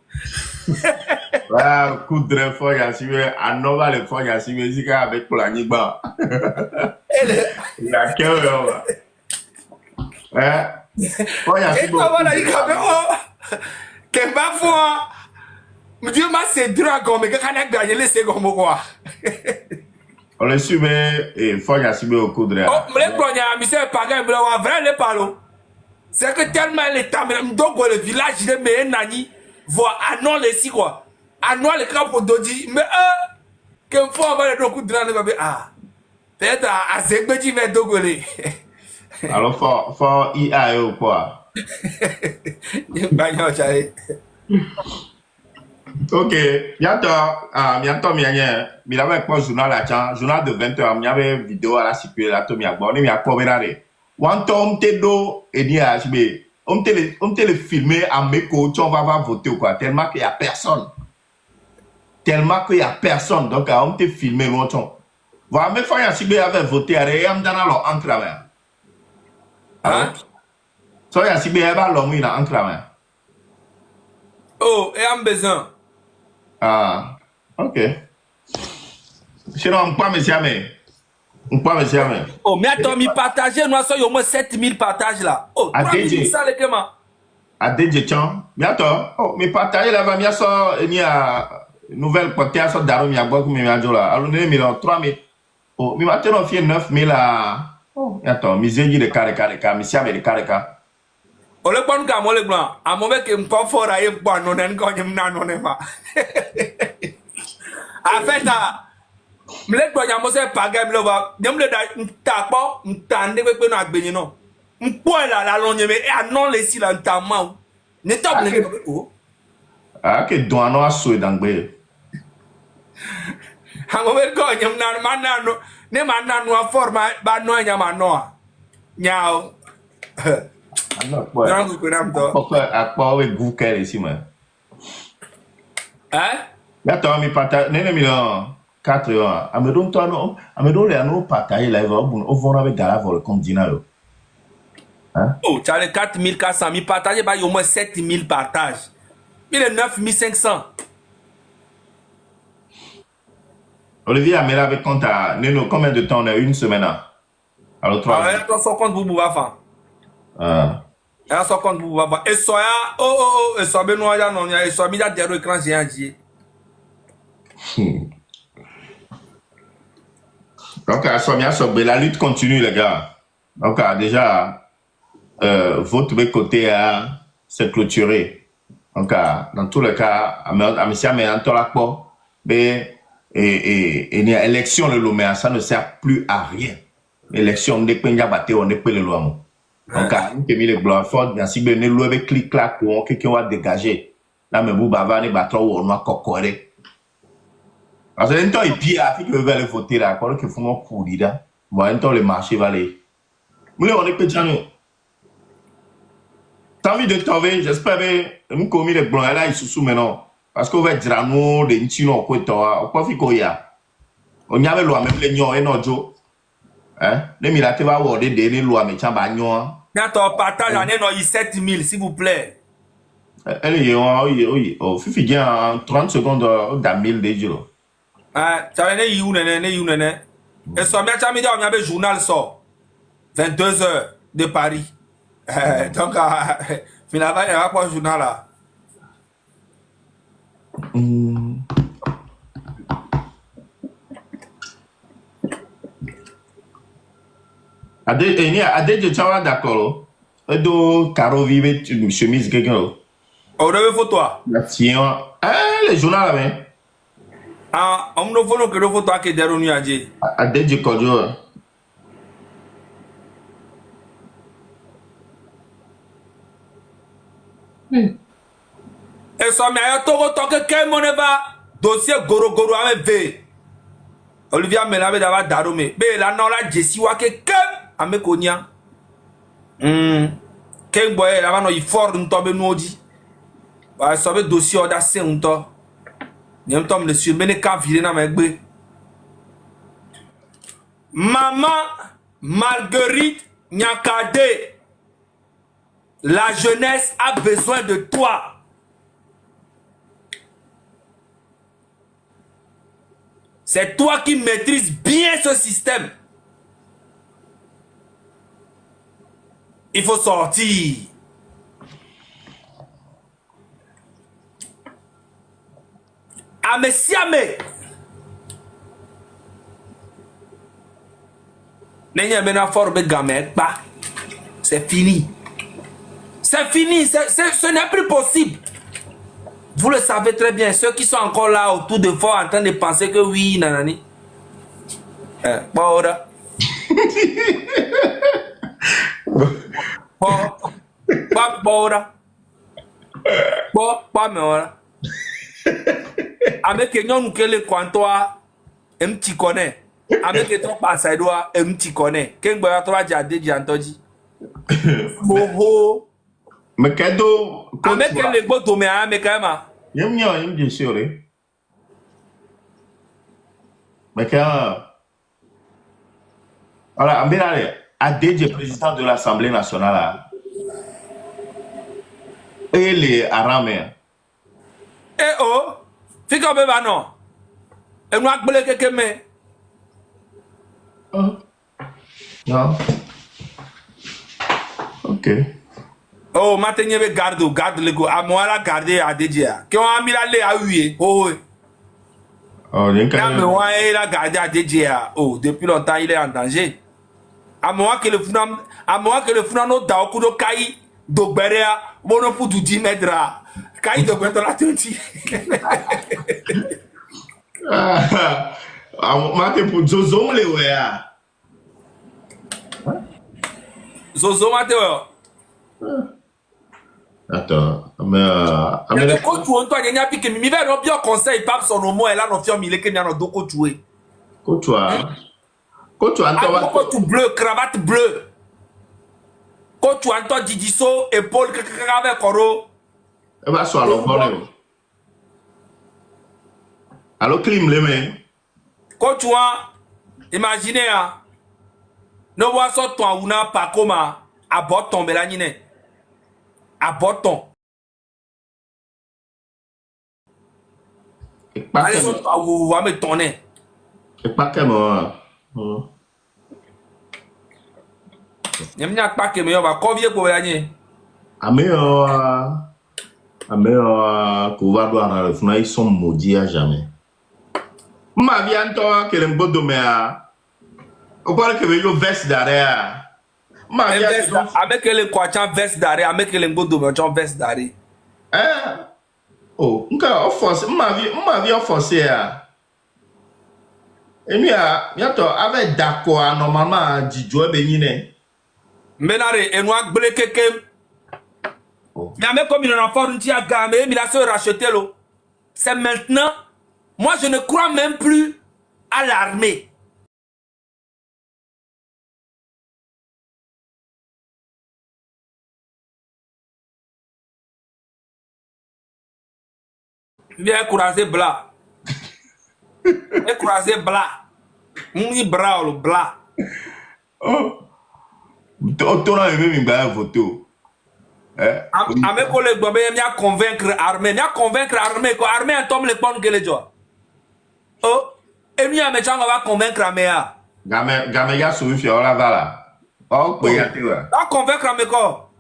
Là coudre fort yassine anon va le fort yassine zika avec pour la nigba. La cœur. Oh, et voilà, il a que va voir. Dieu m'a c'est dragon, mais quand on a gagné les secondes, quoi. On le suit, et faut y assumer au coup de l'air. Oh, mais le premier, monsieur Pagan, il va vrai les palos. C'est que tellement l'état, donc le village, il est mais nani, voit anon les si quoi. Anon les crapauds d'Odi, mais qu'un fois, on va le coup de l'air, ah. Peut-être à Zegbeji, mais dogolé. Alors, faut IA ou quoi? Ok, bientôt, il avait pas journal à journal de 20h, il y avait vidéo à la circuler là, tout bien, on est bien pour verrer. Wantom Tedo et ni HB, on te le filmer à Meko, on va voter ou quoi, tellement qu'il y a personne. Donc on te filmer longtemps. Voilà, mais faut y HB avait voté à Réam dans leur enclave. Hein? So ya si bien ba l'homme il a entre la main. Oh, et en besoin. Ah, ok. Sinon, on pas monsieur mais. Oh, mais attends, mi partager, nous avons au moins 7000 partages là. Oh, 3000 ça les comment? À DJ Chan. Mais attends, oh, mi partager là va bien ça il y a nouvelle portée sur Darom ya bois comme mi là. Alors nous mi 3000. Oh, mi maintenant on fait 9000 là. Oh, attends, mi zengi de carré, mi siame de carré. O le bon ka mo le blanc, a mo ke mko fora ye bon non en ko nyem na non ma. A fait ta mle do nya mo se paga mle wa, nyem le da ta po, ntande pe no agbenyi no. Mpo la lo nyeme e anon le si la ntama. Ne top le o. Ah que douano aso dangbe. Ha mo be ko nyem na ma na no, ne ma na no forma ba no nya ma no. Nyao. Pourquoi à quoi avec vous qu'elle ici moi? Hein? Attends, mi partage, ne mi non 4 ans. Amedon toi non, amedon les anneaux partager là on va avec gala vol comme dinaro. Hein? Oh, tu as les 4400 mi partager bah au moins 7000 partages. Il est 9500. Olivier a mis avec compte à Neno combien de temps on a une semaine alors 3 jours. Alors, son compte vous va faire. Ah. Alors, son compte vous va faire. Et soya, oh, et soya benoît ya non ya, et soya mis à derrière écran géant dit. Donc, la lutte continue, les gars. Donc, déjà, votre côté c'est clôturé. Donc, dans tous les cas, mais et l'élection le Lomé, ça ne sert plus à rien. L'élection, on n'est pas battu, on n'est pas le loi. Donc, on a mis les blancs forts, bien sûr, on est loué avec clic-clac, on va dégager. Là, mais vous, bavard, on est battu, on va cocorer. Parce que l'entend est pire, il faut aller voter là, quand il faut courir là. Bon, l'entend le marché va aller. Mais on est petit, t'as envie de t'enlever, j'espère que nous commis les blancs là, ils se sous maintenant. Parce qu'on va dire à nous, des ntino, quoi, toi, quoi, fait qu'il y a. On y avait loi, même les nions, et non, Joe. Hein? Les militaires vont avoir des lois, mais tiens, bah, nions. Quand partage, on est dans 7 000, s'il vous plaît. Elle est, oui, oh, Fifi, bien, en 30 secondes, d'un 1000 des jours. Ah, ça va être you, nene. Et ça, bien, tu as mis un journal, ça. 22h de Paris. Donc, finalement, il n'y a pas de journal là. Adé, tu vas d'accord. Do Caro vive une chemise quelqu'un. On devait photo. Tiens, les journaux là, mais. Ah, on ne voit que le photo qui est derrière nous à dire. Adé, tu connais. Et ça, mais il y a tout que quel monde va dossier goro avec V. Olivier Menabe d'abord Darome. Mais là, non, là, Jessie Wake, quel ame konya. Quel boy, là, non, il fort, nous tombe nous dit. Bah, ça veut dossier, on a c'est un temps. Il y a un temps, monsieur, mais ne qu'à virer dans ma gbé. Maman Marguerite Nyakade. La jeunesse a besoin de toi. C'est toi qui maîtrises bien ce système. Il faut sortir. Ame siame. N'ayez pas fort de gamin, pas. C'est fini. C'est fini. Ce n'est plus possible. Vous le savez très bien, ceux qui sont encore là autour de vous en train de penser que oui, nanani. Bora. Bora. Bora. Avec nous que le quantoa, un petit connaît. Avec que ton passage doit un petit connaît. Qu'un boy a trois déjà entendu. Oh. Mais cadeau. Avec les beaux domaines, mais quand même. Il bien sûr. Mais quand. Voilà, Adé, président de l'Assemblée nationale. Et les Aramais. Eh oh, fika beba non. Et nous avons quelqu'un mais. Non. Ok. Oh, maintenant garde le go. À moi la garder à Dédia. Qui ont mis la lait à huer. Oh oui. Oh, mais moi la garder à Dédia. Oh, depuis longtemps il est en danger. À moi que le funano da okudo kai do berea bono pour 10 mètres. Kai do beto la tenti. Ah, que pour Zozo le wea. Zozo Mateo. Attends, mais le coach ou toi n'y a plus que mi va non bien conseil pas son nom et là non fier mille que n'y a non do coach jouer. Coach Antoine bleu cravate bleu. Coach Antoine Didiso épaule avec coro. Et va soit l'envol. Alors clim les mains. Coach imaginez hein. Ne vois pas toi ou n'a pas comme à bord tomber la nine. À bâton. Allez, vous va me tourner. Et pas que moi. Il n'y a pas que moi, on va convier pour gagner. Kouvadoua, ils sont maudits à jamais. Ma vie, Antoine, que le beau domaine. On parle que le veste d'arrêt. Avec le quachant veste d'arrêt, avec le beau domaine, veste d'arrêt. Oh, encore offensé. Ma vie offensée. Et bientôt, avec d'accord, normalement, Didjo Benine. Menare, et nous avons quelqu'un. Mais comme il en a fort, il a gamé, il a se racheté l'eau. C'est maintenant. Moi, je ne crois même plus à l'armée. Viens croiser blanc. Viens croiser blanc. Mouni bras le blanc. Oh. On a même une photo. À mes collègues, il y a convaincre l'armée. Il y a convaincre l'armée. L'armée est tombé les pommes que les gens. Oh. Et nous, on va convaincre l'armée. Gamé, ya souvi fier la vala. Oh, quoi y a-t-il? On convaincre l'armée quoi?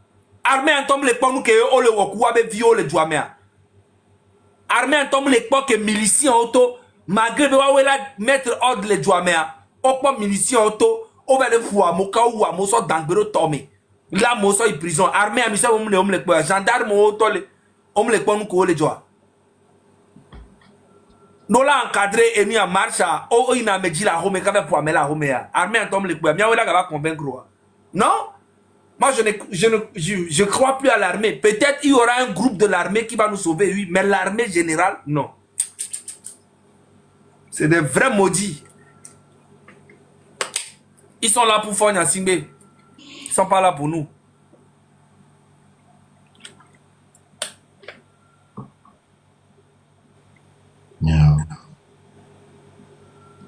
Armée est tombé les pommes que le woku abe viol les jouamea. Armée est tombé les pommes que miliciens auto. Malgré que vous mettre ordre les jouamea. Au point miliciens auto. On va le voir, mon cas ou à mon sort d'angbero tomé. Là, mon sort est prison. Armée, à monsieur, on me le gendarme, on me le pointe, nous, les joie. Nous l'avons encadré et mis en marche. Oh, il n'a pas dit la home, quand même, pour amener la home. Armée, on tombe les poings. Bien, on va convaincre. Non? Moi, je crois plus à l'armée. Peut-être il y aura un groupe de l'armée qui va nous sauver, oui. Mais l'armée générale, non. C'est des vrais maudits. Ils sont là pour faire Nyasimbe. Ils ne sont pas là pour nous. Yeah.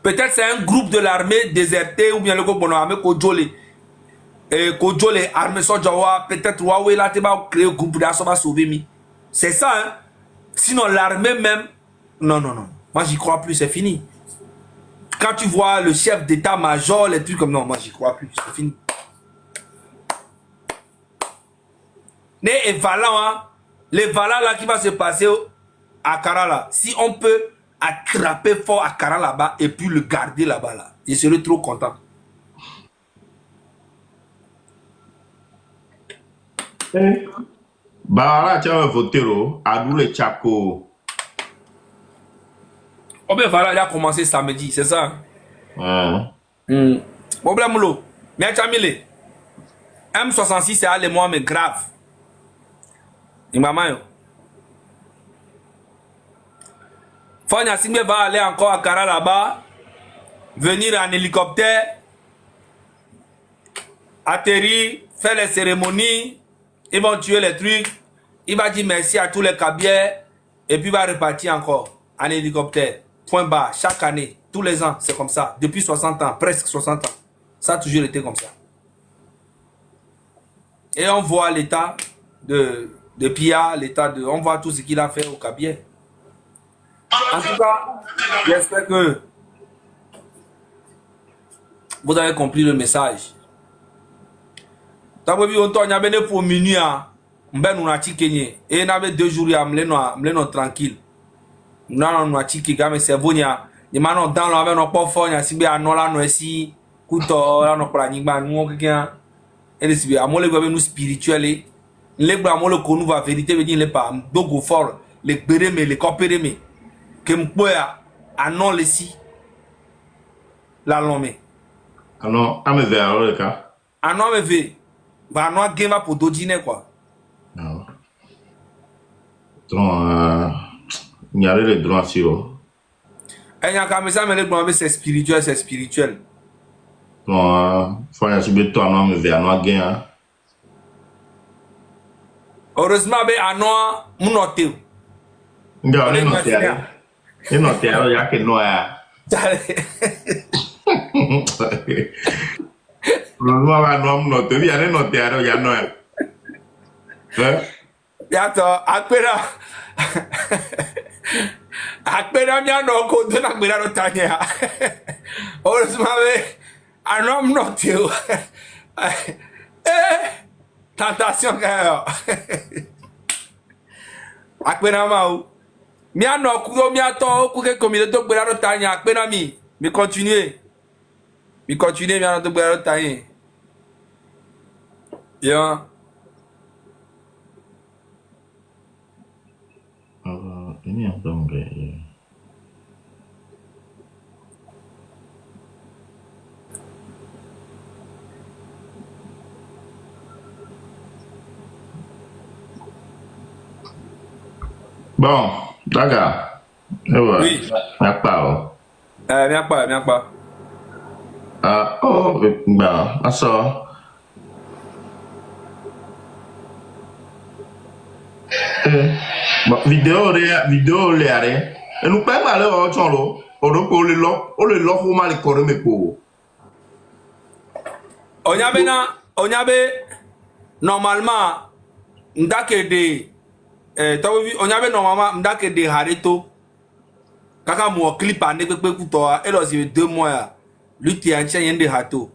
Peut-être c'est un groupe de l'armée déserté ou bien le groupe de l'armée Kojole. Et Kojole, armée Sojawa, peut-être Huawei là, tu vas créer un groupe d'assaut, va sauver mi. C'est ça, hein. Sinon, l'armée même, non, non, non. Moi, j'y crois plus, c'est fini. Quand tu vois le chef d'état-major, les trucs comme non, moi, j'y crois plus, c'est fini. Et Valan, hein, les Valan là qui va se passer à Kara là, si on peut attraper fort à Kara là-bas et puis le garder là-bas là, je serai trop content. Bah là, tu as voté à nous les Tchako. Oh ben voilà, il a commencé samedi, c'est ça? Problème l'eau. Mais Chamile, M66 c'est allé moi mais grave. Et maman, Fanya Simbe va aller encore à Kara là-bas, venir en hélicoptère, atterrir, faire les cérémonies, ils vont tuer les trucs, il va dire merci à tous les cabiers, et puis il va repartir encore en hélicoptère. Point bas, chaque année, tous les ans, c'est comme ça. Depuis 60 ans, presque 60 ans. Ça a toujours été comme ça. Et on voit l'état de Pia, l'état de... On voit tout ce qu'il a fait au cabier. En tout cas, j'espère que vous avez compris le message. Tant que vous avez pour minuit, nous avons et nous avons 2 jours, nous avons tranquille. Nous avons mais c'est bon, nous avons dans le nous pas fort, nous avons si couteau, nous avons et les nous spirituels, les bras, nous va vérité venir les pas, donc fort, les bérémé, les copérémé, que m'poya, anon les si, la lome. Alors, à me vers le cas. Anon me ve, va anon game pour dodine quoi. Non. Donc, il y a les droits sur. Et il y a comme ça, mais les bras, c'est spirituel, c'est spirituel. Non, faut y aller toi, non, me vers non gain. Heureusement, ben anon, mon noté. Non, il noté. Il noté, il y a que noir. Non, non, noté, il y a noté, il y a noir. Yato, akpera. Akpera mi ano ko do na akpera no tanya. Heureusement, ben anon noté. Tentation quand akpena ma ou. Mi ano kudo mi ato ku ke communauté to akpera no tanya akpena mi. Mi continuer. Mi ano to akpera no tanya. Yeah. Ini yang dong kayak Bon, d'accord. Oui. Viens pas. Viens pas. Ah, oh, ben, ça. Bon, vidéo, les et nous pas mal au cholo. On le lock, mal corps, mais pour. Onyabe, normalement, ndake de, onyabe normalement, ndake de harito. Kaka mo clip a ne pepe kuto a, elo si 2 mois ya, lui ti anche yende hato.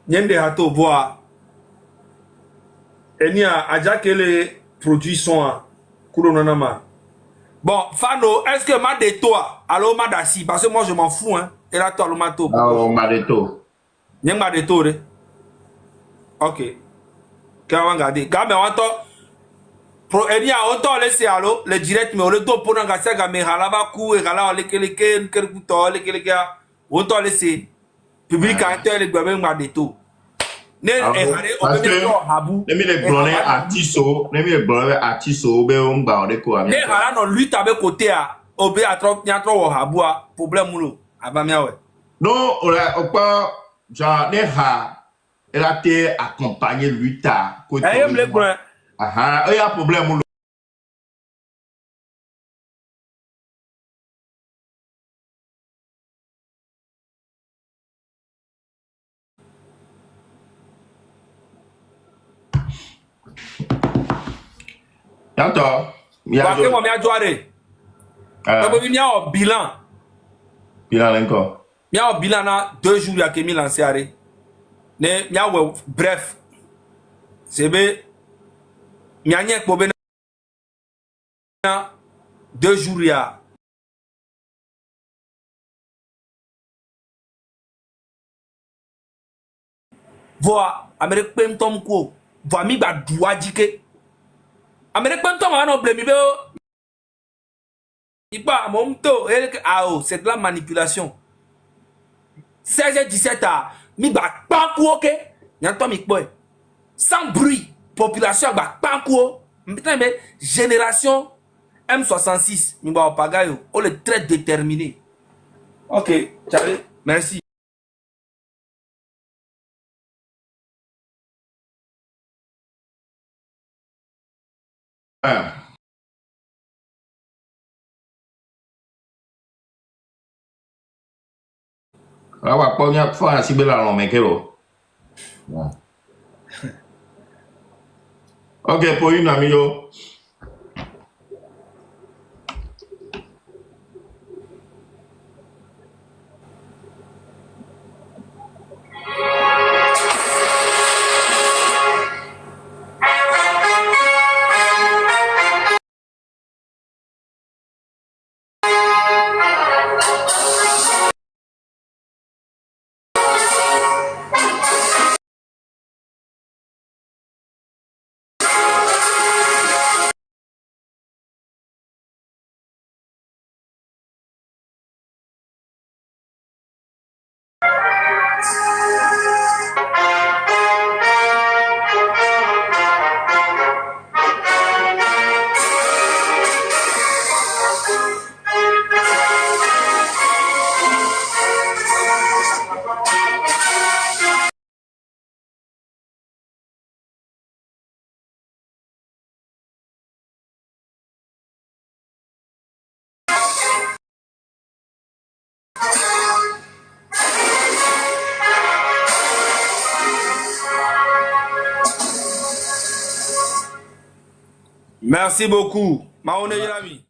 Yende hato voa. Eni a aja que les produits sont à Kouronanama. Bon, Fano, est-ce que ma de toi, alors ma d'assi, parce que moi je m'en fous, hein. Et là, toi, le mato. Ah, ma de toi. N'y ma de toi, ok. Quand on regarde, quand on entend, pro eni a autant laissé allo, le direct, mais on le doit pour un gars, mais halava kou, et halava le keleke, autant laissé. Public à inter, les gouvernements ma de toi. Parce que les blonés artiso be on ba de ko ami. Ne hala no lui tabe côté a obe atro nya tro wo habua problème mulo abamia we. Non, on pas genre ne ha elle a été accompagné lui ta côté. Ah, il y a problème mulo. Yanto, parce que moi mi adjoare. Donc mi a bilan. Bilan encore. Mi a bilan na 2 jours ya ke mi lancé are. Ne mi a bref. Sebe mi a nyek bobe na 2 jours ya. Voa Amérique pem tom ko. Voa mi ba douadike. Amérique pem tom no blemi be Ipa momto c'est de la manipulation. 16 et 17 a mi ba pankou ok. Nyanto mi boy. Sans bruit, population ba pankou. Putain mais génération M66 mi ba opagayo, on est très déterminé. OK, ciao. Merci. Ah wa po nya fo asi be la lo me kero. OK, pour une amie yo. Merci beaucoup. Maone Yami.